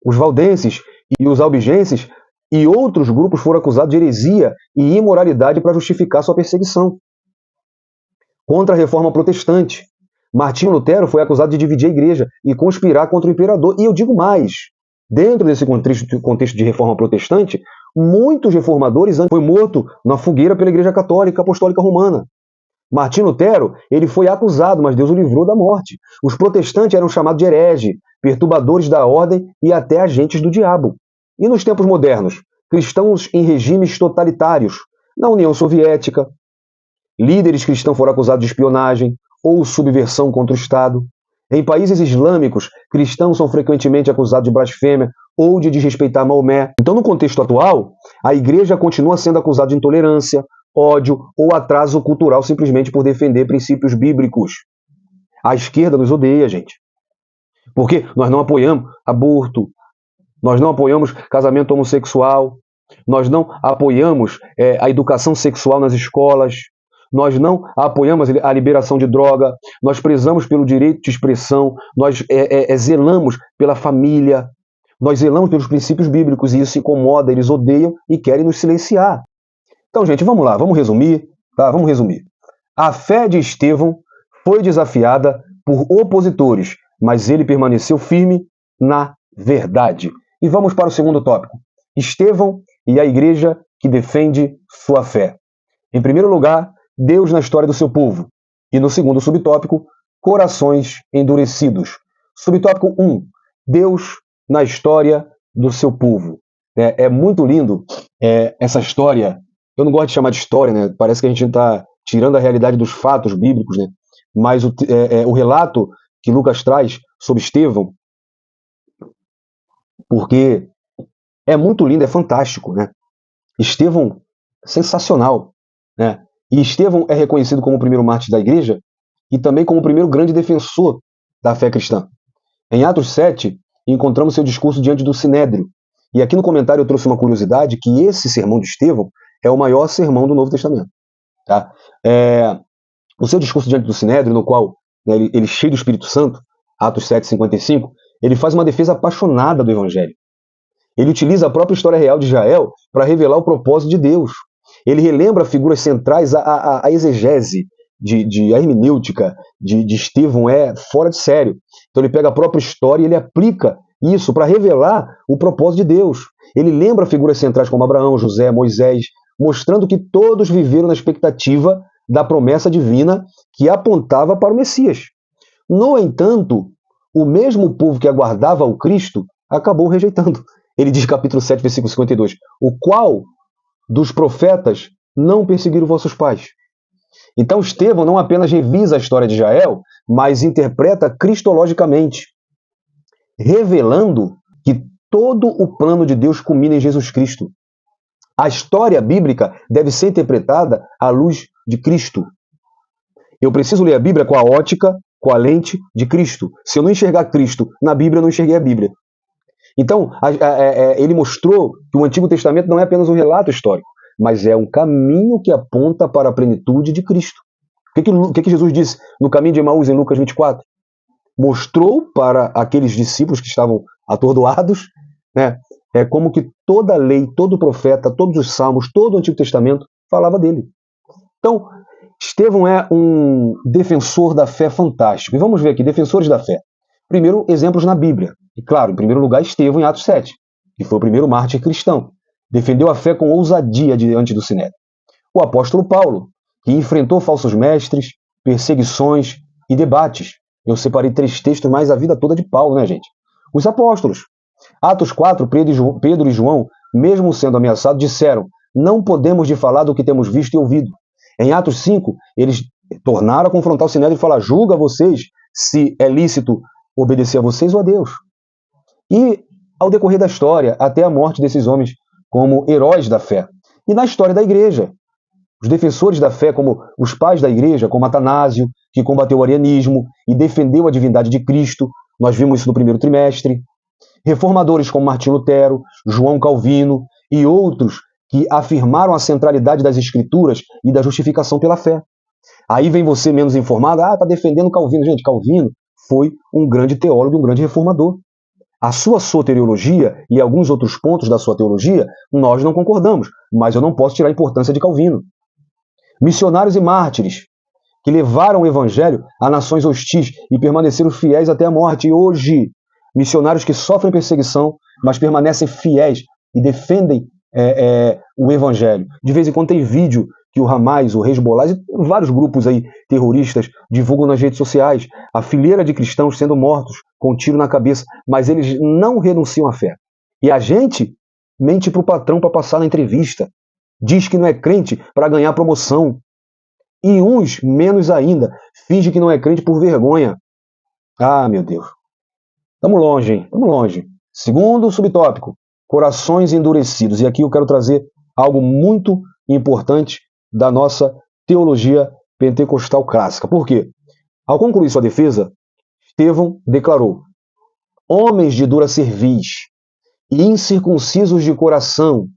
Os valdenses e os albigenses e outros grupos foram acusados de heresia e imoralidade para justificar sua perseguição. Contra a reforma protestante, Martinho Lutero foi acusado de dividir a igreja e conspirar contra o imperador. E eu digo mais, dentro desse contexto de reforma protestante, muitos reformadores foram mortos na fogueira pela Igreja Católica Apostólica Romana. Martinho Lutero, ele foi acusado, mas Deus o livrou da morte. Os protestantes eram chamados de herege, perturbadores da ordem e até agentes do diabo. E nos tempos modernos, cristãos em regimes totalitários, na União Soviética, líderes cristãos foram acusados de espionagem ou subversão contra o Estado. Em países islâmicos, cristãos são frequentemente acusados de blasfêmia ou de desrespeitar Maomé. Então, no contexto atual, a igreja continua sendo acusada de intolerância, ódio ou atraso cultural simplesmente por defender princípios bíblicos. A esquerda nos odeia, gente. Porque nós não apoiamos aborto, nós não apoiamos casamento homossexual, nós não apoiamos a educação sexual nas escolas, nós não apoiamos a liberação de droga, nós prezamos pelo direito de expressão, nós zelamos pela família, nós zelamos pelos princípios bíblicos e isso incomoda, eles odeiam e querem nos silenciar. Então, gente, vamos lá, vamos resumir, tá? Vamos resumir. A fé de Estevão foi desafiada por opositores, mas ele permaneceu firme na verdade. E vamos para o segundo tópico. Estevão e a igreja que defende sua fé. Em primeiro lugar, Deus na história do seu povo. E no segundo subtópico, corações endurecidos. Subtópico 1, Deus na história do seu povo. É muito lindo essa história. Eu não gosto de chamar de história, né? Parece que a gente está tirando a realidade dos fatos bíblicos, né? Mas o relato que Lucas traz sobre Estevão, porque é muito lindo, é fantástico, né? Estevão, sensacional, né? E Estevão é reconhecido como o primeiro mártir da igreja e também como o primeiro grande defensor da fé cristã. Em Atos 7, encontramos seu discurso diante do Sinédrio. E aqui no comentário eu trouxe uma curiosidade, que esse sermão de Estevão é o maior sermão do Novo Testamento. Tá? O seu discurso diante do Sinédrio, no qual, né, ele cheio do Espírito Santo, Atos 7,55, ele faz uma defesa apaixonada do Evangelho. Ele utiliza a própria história real de Israel para revelar o propósito de Deus. Ele relembra figuras centrais, a exegese a hermenêutica de Estevão é fora de sério. Então ele pega a própria história e ele aplica isso para revelar o propósito de Deus. Ele lembra figuras centrais como Abraão, José, Moisés, mostrando que todos viveram na expectativa da promessa divina que apontava para o Messias. No entanto, o mesmo povo que aguardava o Cristo acabou rejeitando. Ele diz, capítulo 7, versículo 52, o qual dos profetas não perseguiram vossos pais? Então Estevão não apenas revisa a história de Israel, mas interpreta cristologicamente, revelando que todo o plano de Deus culmina em Jesus Cristo. A história bíblica deve ser interpretada à luz de Cristo. Eu preciso ler a Bíblia com a ótica, com a lente de Cristo. Se eu não enxergar Cristo na Bíblia, eu não enxerguei a Bíblia. Então, ele mostrou que o Antigo Testamento não é apenas um relato histórico, mas é um caminho que aponta para a plenitude de Cristo. O que Jesus disse no caminho de Emaús, em Lucas 24? Mostrou para aqueles discípulos que estavam atordoados, né, como que toda a lei, todo o profeta, todos os salmos, todo o Antigo Testamento falava dele. Então, Estevão é um defensor da fé fantástico. E vamos ver aqui, defensores da fé. Primeiro, exemplos na Bíblia. E claro, em primeiro lugar, Estevão em Atos 7, que foi o primeiro mártir cristão. Defendeu a fé com ousadia diante do Sinédrio. O apóstolo Paulo, que enfrentou falsos mestres, perseguições e debates. Eu separei 3 textos, mais a vida toda de Paulo, né, gente? Os apóstolos. Atos 4, Pedro e João, mesmo sendo ameaçados, disseram, não podemos de falar do que temos visto e ouvido. Em Atos 5, eles tornaram a confrontar o Sinédrio e falar, julga vocês se é lícito obedecer a vocês ou a Deus. E, ao decorrer da história, até a morte desses homens como heróis da fé. E na história da igreja, os defensores da fé, como os pais da igreja, como Atanásio, que combateu o arianismo e defendeu a divindade de Cristo, nós vimos isso no primeiro trimestre. Reformadores como Martinho Lutero, João Calvino e outros que afirmaram a centralidade das Escrituras e da justificação pela fé. Aí vem você menos informado, está defendendo Calvino. Gente, Calvino foi um grande teólogo e um grande reformador. A sua soteriologia e alguns outros pontos da sua teologia, nós não concordamos, mas eu não posso tirar a importância de Calvino. Missionários e mártires, que levaram o evangelho a nações hostis e permaneceram fiéis até a morte. E hoje, missionários que sofrem perseguição, mas permanecem fiéis e defendem o evangelho. De vez em quando tem vídeo que o Hamas, o Hezbollah e vários grupos aí terroristas divulgam nas redes sociais, a fileira de cristãos sendo mortos com um tiro na cabeça, mas eles não renunciam à fé. E a gente mente para o patrão para passar na entrevista, diz que não é crente para ganhar promoção. E uns, menos ainda, finge que não é crente por vergonha. Ah, meu Deus. Estamos longe, hein? Estamos longe. Segundo subtópico, corações endurecidos. E aqui eu quero trazer algo muito importante da nossa teologia pentecostal clássica. Por quê? Ao concluir sua defesa, Estevão declarou: homens de dura cerviz e incircuncisos de coração,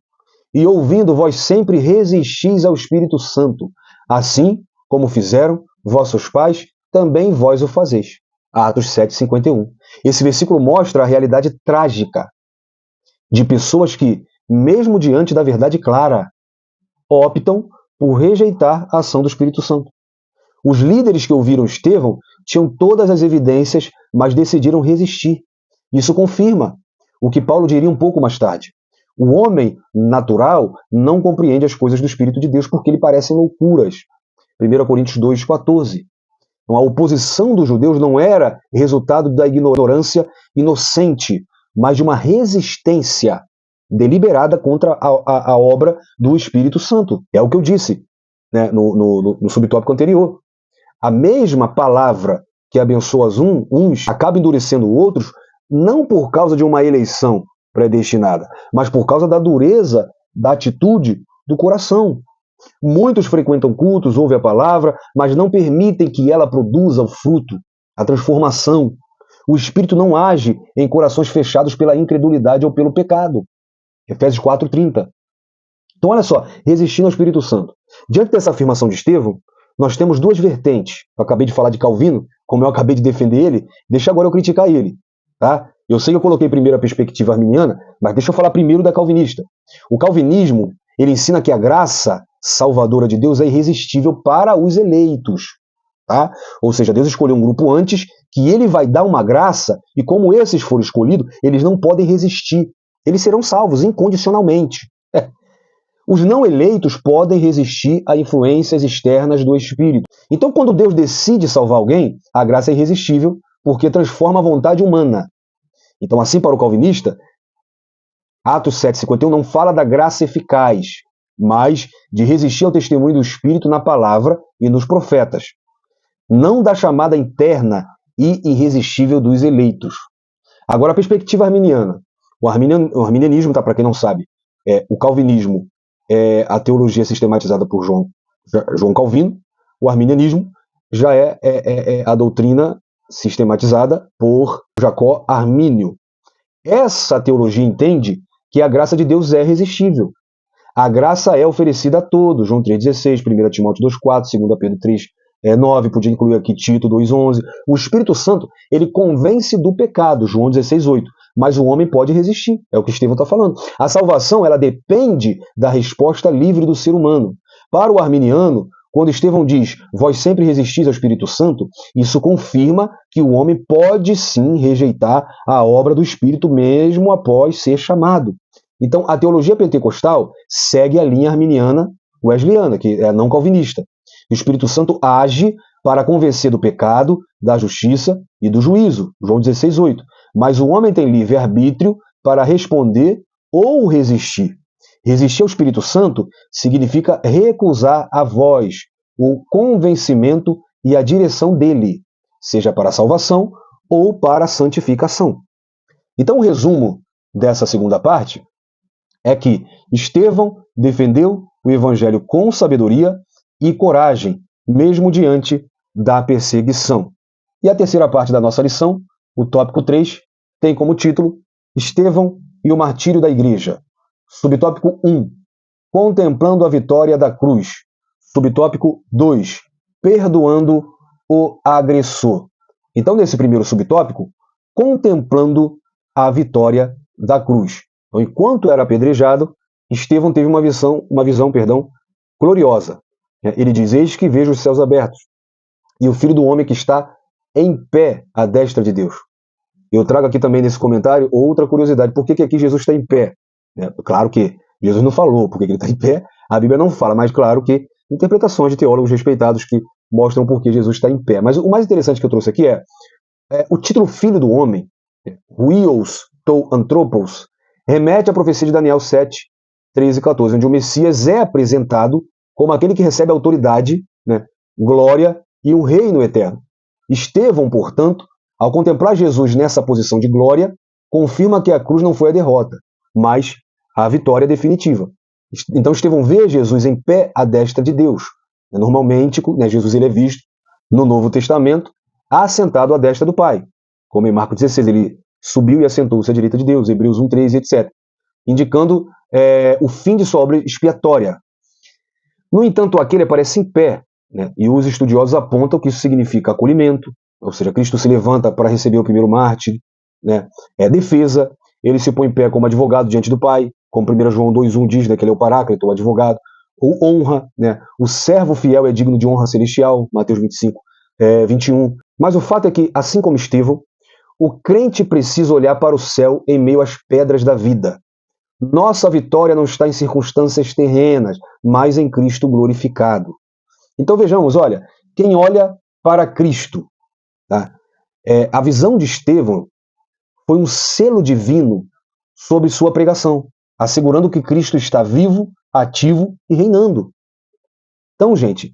e ouvindo vós sempre resistis ao Espírito Santo, assim como fizeram vossos pais, também vós o fazeis. Atos 7,51. Esse versículo mostra a realidade trágica de pessoas que, mesmo diante da verdade clara, optam por rejeitar a ação do Espírito Santo. Os líderes que ouviram Estevão tinham todas as evidências, mas decidiram resistir. Isso confirma o que Paulo diria um pouco mais tarde. O homem natural não compreende as coisas do Espírito de Deus porque lhe parecem loucuras. 1 Coríntios 2,14. Então, a oposição dos judeus não era resultado da ignorância inocente, mas de uma resistência deliberada contra a obra do Espírito Santo. É o que eu disse, né, no subtópico anterior. A mesma palavra que abençoa uns acaba endurecendo outros, não por causa de uma eleição predestinada, mas por causa da dureza da atitude do coração. Muitos frequentam cultos, ouvem a palavra, mas não permitem que ela produza o fruto, a transformação. O Espírito não age em corações fechados pela incredulidade ou pelo pecado. Efésios 4:30. Então, olha só, resistindo ao Espírito Santo. Diante dessa afirmação de Estevão, nós temos duas vertentes. Eu acabei de falar de Calvino, como eu acabei de defender ele, deixa agora eu criticar ele. Tá? Eu sei que eu coloquei primeiro a perspectiva arminiana, mas deixa eu falar primeiro da calvinista. O calvinismo, ele ensina que a graça salvadora de Deus é irresistível para os eleitos. Tá? Ou seja, Deus escolheu um grupo antes, que ele vai dar uma graça, e como esses foram escolhidos, eles não podem resistir. Eles serão salvos incondicionalmente. Os não eleitos podem resistir a influências externas do Espírito. Então, quando Deus decide salvar alguém, a graça é irresistível, porque transforma a vontade humana. Então, assim, para o calvinista, Atos 7,51 não fala da graça eficaz, mas de resistir ao testemunho do Espírito na palavra e nos profetas. Não da chamada interna e irresistível dos eleitos. Agora, a perspectiva arminiana. O arminianismo, tá, para quem não sabe, o calvinismo é a teologia sistematizada por João Calvino. O arminianismo já é a doutrina sistematizada por Jacó Armínio. Essa teologia entende que a graça de Deus é irresistível. A graça é oferecida a todos. João 3,16, 1 Timóteo 2,4, 2 Pedro 3,9, podia incluir aqui Tito 2,11. O Espírito Santo, ele convence do pecado, João 16,8. Mas o homem pode resistir, é o que Estevão está falando. A salvação, ela depende da resposta livre do ser humano. Para o arminiano, quando Estevão diz, vós sempre resistis ao Espírito Santo, isso confirma que o homem pode sim rejeitar a obra do Espírito mesmo após ser chamado. Então, a teologia pentecostal segue a linha arminiana wesleyana, que é não calvinista. O Espírito Santo age para convencer do pecado, da justiça e do juízo, João 16,8. Mas o homem tem livre-arbítrio para responder ou resistir. Resistir ao Espírito Santo significa recusar a voz, o convencimento e a direção dele, seja para a salvação ou para a santificação. Então, o resumo dessa segunda parte é que Estevão defendeu o evangelho com sabedoria e coragem, mesmo diante da perseguição. E a terceira parte da nossa lição, o tópico 3, tem como título Estevão e o martírio da igreja. Subtópico 1, contemplando a vitória da cruz. Subtópico 2, perdoando o agressor. Então, nesse primeiro subtópico, contemplando a vitória da cruz. Então, enquanto era apedrejado, Estevão teve uma visão, gloriosa. Ele diz, eis que vejo os céus abertos, e o Filho do Homem que está em pé à destra de Deus. Eu trago aqui também nesse comentário outra curiosidade. Por que aqui Jesus está em pé? Claro que Jesus não falou por que ele está em pé, a Bíblia não fala, mas claro que interpretações de teólogos respeitados que mostram por que Jesus está em pé. Mas o mais interessante que eu trouxe aqui é o título Filho do Homem, Huios tou Anthropos, remete à profecia de Daniel 7, 13 e 14, onde o Messias é apresentado como aquele que recebe autoridade, glória e um reino eterno. Estevão, portanto, ao contemplar Jesus nessa posição de glória, confirma que a cruz não foi a derrota, mas a vitória definitiva. Então Estevão vê Jesus em pé à destra de Deus. Normalmente, Jesus ele é visto no Novo Testamento assentado à destra do Pai. Como em Marcos 16, ele subiu e assentou-se à direita de Deus, Hebreus 1, 3, etc. Indicando o fim de sua obra expiatória. No entanto, aquele aparece em pé, e os estudiosos apontam que isso significa acolhimento, ou seja, Cristo se levanta para receber o primeiro mártir, defesa, ele se põe em pé como advogado diante do Pai, como 1 João 2,1 diz, que ele é o paráclito, o advogado, ou honra, o servo fiel é digno de honra celestial, Mateus 25, 21. Mas o fato é que, assim como Estevão, o crente precisa olhar para o céu em meio às pedras da vida. Nossa vitória não está em circunstâncias terrenas, mas em Cristo glorificado. Então vejamos, olha, quem olha para Cristo, a visão de Estevão foi um selo divino sobre sua pregação, assegurando que Cristo está vivo, ativo e reinando. Então, gente,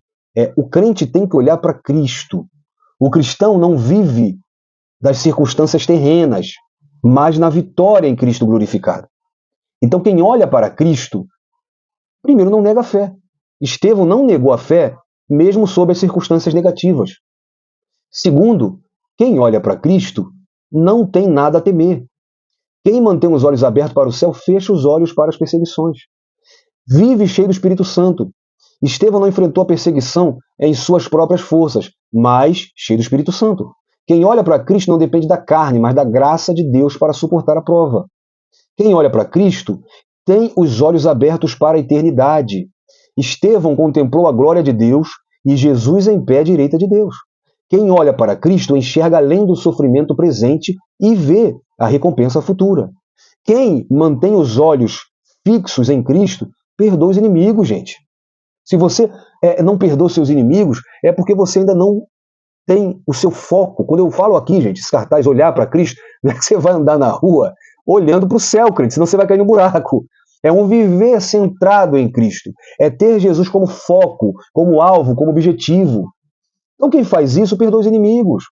o crente tem que olhar para Cristo. O cristão não vive das circunstâncias terrenas, mas na vitória em Cristo glorificado. Então, quem olha para Cristo, primeiro, não nega a fé. Estevão não negou a fé, mesmo sob as circunstâncias negativas. Segundo, quem olha para Cristo não tem nada a temer. Quem mantém os olhos abertos para o céu, fecha os olhos para as perseguições. Vive cheio do Espírito Santo. Estevão não enfrentou a perseguição em suas próprias forças, mas cheio do Espírito Santo. Quem olha para Cristo não depende da carne, mas da graça de Deus para suportar a prova. Quem olha para Cristo tem os olhos abertos para a eternidade. Estevão contemplou a glória de Deus e Jesus em pé à direita de Deus. Quem olha para Cristo enxerga além do sofrimento presente e vê a recompensa futura. Quem mantém os olhos fixos em Cristo, perdoa os inimigos, gente. Se você não perdoa os seus inimigos, é porque você ainda não tem o seu foco. Quando eu falo aqui, gente, esse cartaz, olhar para Cristo, não é que você vai andar na rua olhando para o céu, crente, senão você vai cair no buraco. É um viver centrado em Cristo. É ter Jesus como foco, como alvo, como objetivo. Então quem faz isso, perdoa os inimigos.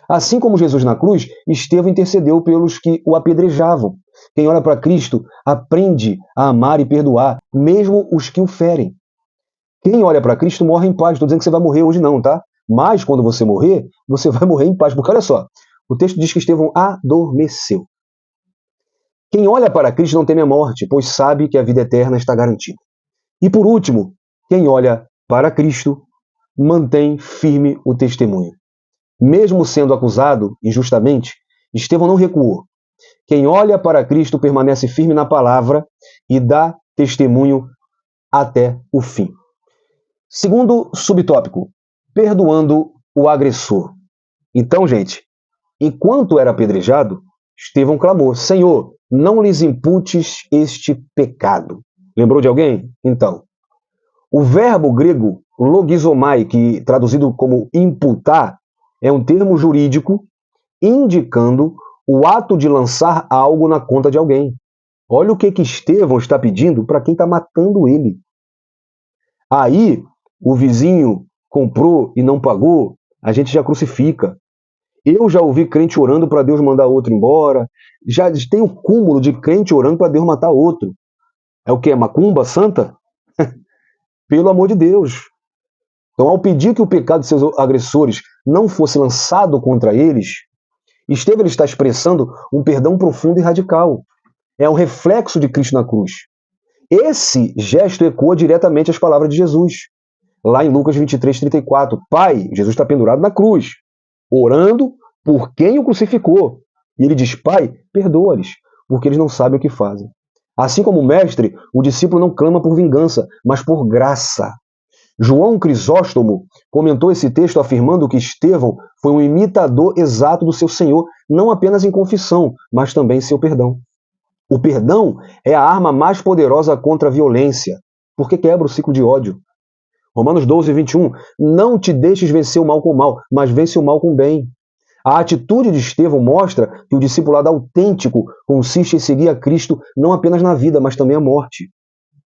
Assim como Jesus na cruz, Estevão intercedeu pelos que o apedrejavam. Quem olha para Cristo aprende a amar e perdoar, mesmo os que o ferem. Quem olha para Cristo morre em paz. Estou dizendo que você vai morrer hoje não, tá? Mas quando você morrer, você vai morrer em paz. Porque olha só, o texto diz que Estevão adormeceu. Quem olha para Cristo não teme a morte, pois sabe que a vida eterna está garantida. E por último, quem olha para Cristo mantém firme o testemunho. Mesmo sendo acusado injustamente, Estevão não recuou. Quem olha para Cristo permanece firme na palavra e dá testemunho até o fim. Segundo subtópico, perdoando o agressor. Então, gente, enquanto era apedrejado, Estevão clamou: Senhor, não lhes imputes este pecado. Lembrou de alguém? Então, o verbo grego logizomai, que traduzido como imputar, é um termo jurídico indicando o ato de lançar algo na conta de alguém. Olha o que Estevão está pedindo para quem está matando ele. Aí, o vizinho comprou e não pagou, a gente já crucifica. Eu já ouvi crente orando para Deus mandar outro embora. Já tem o cúmulo de crente orando para Deus matar outro. É o que? Macumba santa? Pelo amor de Deus. Então, ao pedir que o pecado de seus agressores não fosse lançado contra eles, Estevão está expressando um perdão profundo e radical. É um reflexo de Cristo na cruz. Esse gesto ecoa diretamente as palavras de Jesus. Lá em Lucas 23:34, Pai, Jesus está pendurado na cruz, orando por quem o crucificou. E ele diz: Pai, perdoa-lhes, porque eles não sabem o que fazem. Assim como o mestre, o discípulo não clama por vingança, mas por graça. João Crisóstomo comentou esse texto afirmando que Estevão foi um imitador exato do seu Senhor, não apenas em confissão, mas também em seu perdão. O perdão é a arma mais poderosa contra a violência, porque quebra o ciclo de ódio. Romanos 12:21, não te deixes vencer o mal com o mal, mas vence o mal com o bem. A atitude de Estevão mostra que o discipulado autêntico consiste em seguir a Cristo não apenas na vida, mas também a morte.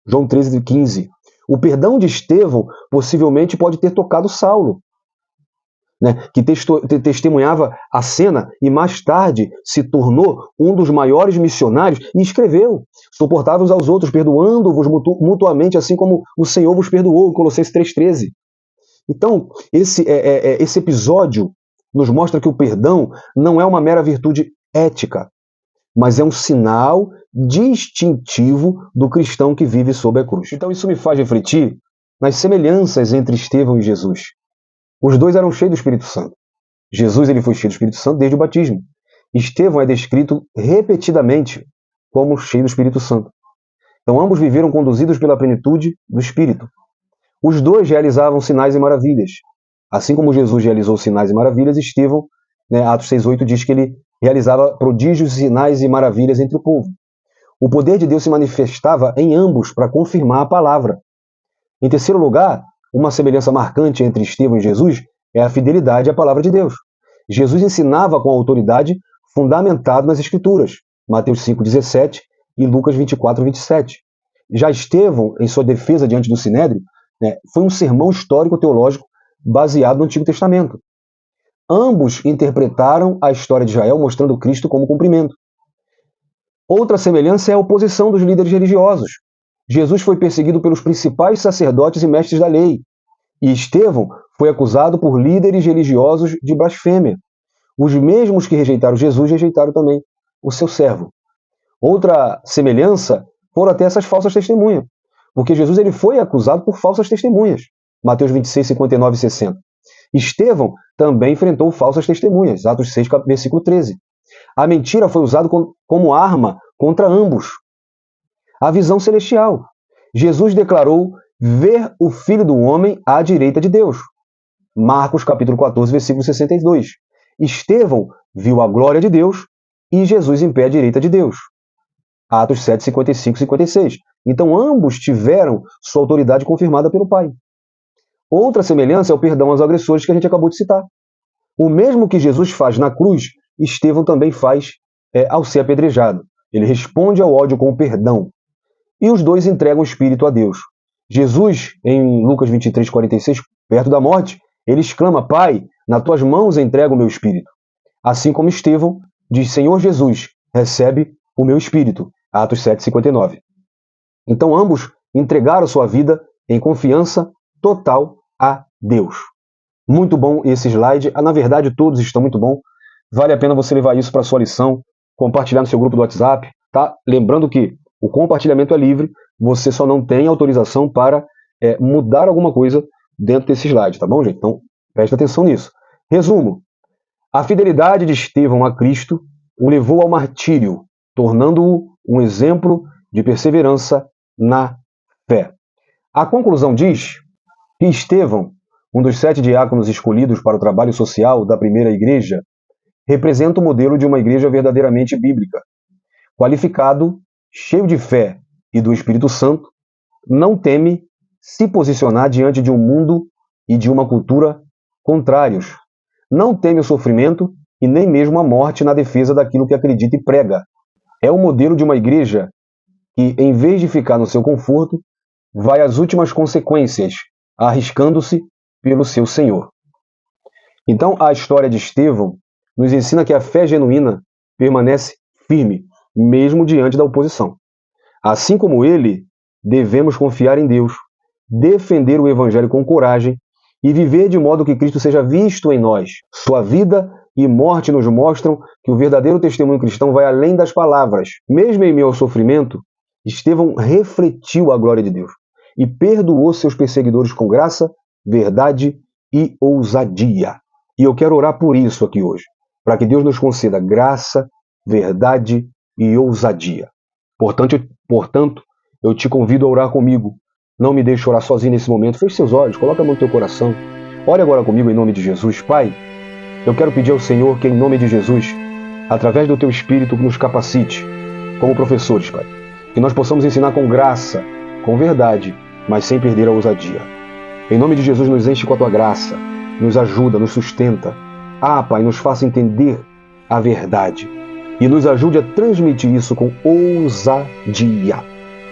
João 13:15. O perdão de Estevão possivelmente pode ter tocado Saulo, que testemunhava a cena e mais tarde se tornou um dos maiores missionários e escreveu: suportai uns aos outros, perdoando-vos mutuamente, assim como o Senhor vos perdoou, Colossenses 3:13. Então, esse episódio nos mostra que o perdão não é uma mera virtude ética, mas é um sinal distintivo do cristão que vive sob a cruz. Então isso me faz refletir nas semelhanças entre Estevão e Jesus. Os dois eram cheios do Espírito Santo. Jesus ele foi cheio do Espírito Santo desde o batismo. Estevão é descrito repetidamente como cheio do Espírito Santo. Então ambos viveram conduzidos pela plenitude do Espírito. Os dois realizavam sinais e maravilhas. Assim como Jesus realizou sinais e maravilhas, Estevão, Atos 6:8 diz que ele realizava prodígios, sinais e maravilhas entre o povo. O poder de Deus se manifestava em ambos para confirmar a palavra. Em terceiro lugar, uma semelhança marcante entre Estevão e Jesus é a fidelidade à palavra de Deus. Jesus ensinava com autoridade fundamentado nas Escrituras, Mateus 5:17 e Lucas 24:27. Já Estevão, em sua defesa diante do Sinédrio, foi um sermão histórico-teológico baseado no Antigo Testamento. Ambos interpretaram a história de Israel mostrando Cristo como cumprimento. Outra semelhança é a oposição dos líderes religiosos. Jesus foi perseguido pelos principais sacerdotes e mestres da lei, e Estevão foi acusado por líderes religiosos de blasfêmia. Os mesmos que rejeitaram Jesus rejeitaram também o seu servo. Outra semelhança foram até essas falsas testemunhas, porque Jesus ele foi acusado por falsas testemunhas. Mateus 26, 59 e 60. Estevão também enfrentou falsas testemunhas. Atos 6, versículo 13. A mentira foi usada como arma contra ambos. A visão celestial. Jesus declarou ver o Filho do Homem à direita de Deus. Marcos capítulo 14, versículo 62. Estevão viu a glória de Deus e Jesus em pé à direita de Deus. Atos 7, 55 e 56. Então ambos tiveram sua autoridade confirmada pelo Pai. Outra semelhança é o perdão aos agressores que a gente acabou de citar. O mesmo que Jesus faz na cruz, Estevão também faz ao ser apedrejado. Ele responde ao ódio com o perdão. E os dois entregam o Espírito a Deus. Jesus, em Lucas 23, 46, perto da morte, ele exclama: Pai, nas tuas mãos entrego o meu Espírito. Assim como Estevão diz: Senhor Jesus, recebe o meu Espírito. Atos 7, 59. Então ambos entregaram sua vida em confiança total a Deus. Muito bom esse slide. Na verdade, todos estão muito bom. Vale a pena você levar isso para a sua lição, compartilhar no seu grupo do WhatsApp, tá? Lembrando que o compartilhamento é livre, você só não tem autorização para mudar alguma coisa dentro desse slide, tá bom, gente? Então, preste atenção nisso. Resumo. A fidelidade de Estevão a Cristo o levou ao martírio, tornando-o um exemplo de perseverança na fé. A conclusão diz que Estevão, um dos 7 diáconos escolhidos para o trabalho social da primeira igreja, representa o modelo de uma igreja verdadeiramente bíblica. Qualificado, cheio de fé e do Espírito Santo, não teme se posicionar diante de um mundo e de uma cultura contrários. Não teme o sofrimento e nem mesmo a morte na defesa daquilo que acredita e prega. É o modelo de uma igreja que, em vez de ficar no seu conforto, vai às últimas consequências, arriscando-se pelo seu Senhor. Então, a história de Estevão nos ensina que a fé genuína permanece firme, mesmo diante da oposição. Assim como ele, devemos confiar em Deus, defender o Evangelho com coragem e viver de modo que Cristo seja visto em nós. Sua vida e morte nos mostram que o verdadeiro testemunho cristão vai além das palavras. Mesmo em meio ao sofrimento, Estevão refletiu a glória de Deus e perdoou seus perseguidores com graça, verdade e ousadia. E eu quero orar por isso aqui hoje, para que Deus nos conceda graça, verdade e ousadia. Portanto, eu te convido a orar comigo. Não me deixe orar sozinho nesse momento. Feche seus olhos, coloca a mão no teu coração. Ore agora comigo em nome de Jesus. Pai, eu quero pedir ao Senhor que, em nome de Jesus, através do teu Espírito, nos capacite como professores, Pai. Que nós possamos ensinar com graça, com verdade, mas sem perder a ousadia. Em nome de Jesus, nos enche com a tua graça, nos ajuda, nos sustenta. Pai, nos faça entender a verdade e nos ajude a transmitir isso com ousadia.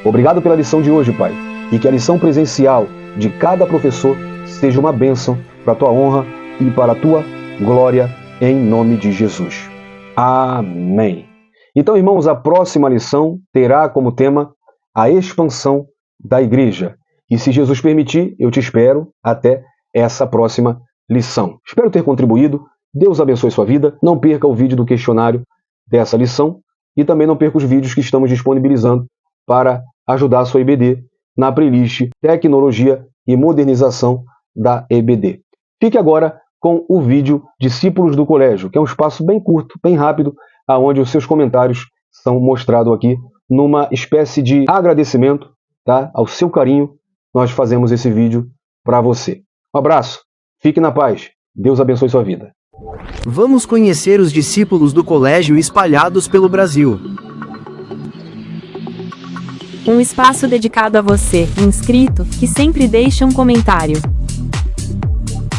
Obrigado pela lição de hoje, Pai, e que a lição presencial de cada professor seja uma bênção para a tua honra e para a tua glória, em nome de Jesus. Amém. Então, irmãos, a próxima lição terá como tema a expansão da igreja. E se Jesus permitir, eu te espero até essa próxima lição. Espero ter contribuído. Deus abençoe sua vida. Não perca o vídeo do questionário dessa lição e também não perca os vídeos que estamos disponibilizando para ajudar a sua EBD na playlist Tecnologia e Modernização da EBD. Fique agora com o vídeo Discípulos do Colégio, que é um espaço bem curto, bem rápido, onde os seus comentários são mostrados aqui numa espécie de agradecimento, tá? Ao seu carinho, nós fazemos esse vídeo para você. Um abraço, fique na paz, Deus abençoe sua vida. Vamos conhecer os discípulos do colégio espalhados pelo Brasil. Um espaço dedicado a você, inscrito, que sempre deixa um comentário.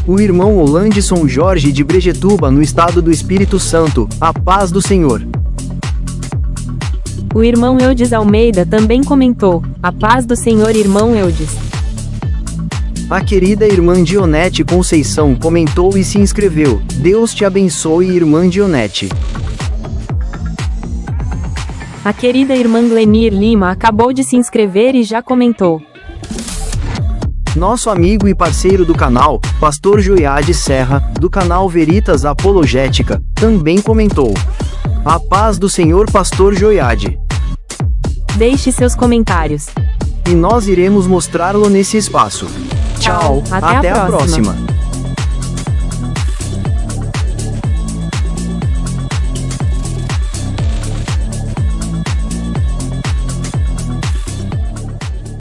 O irmão Olandson Jorge de Brejetuba, no estado do Espírito Santo, a paz do Senhor. O irmão Eudes Almeida também comentou, a paz do Senhor, irmão Eudes. A querida irmã Dionete Conceição comentou e se inscreveu. Deus te abençoe, irmã Dionete. A querida irmã Glenir Lima acabou de se inscrever e já comentou. Nosso amigo e parceiro do canal, Pastor Joiade Serra, do canal Veritas Apologética, também comentou. A paz do Senhor, Pastor Joiade. Deixe seus comentários. E nós iremos mostrá-lo nesse espaço. Tchau, Até a até a próxima. próxima.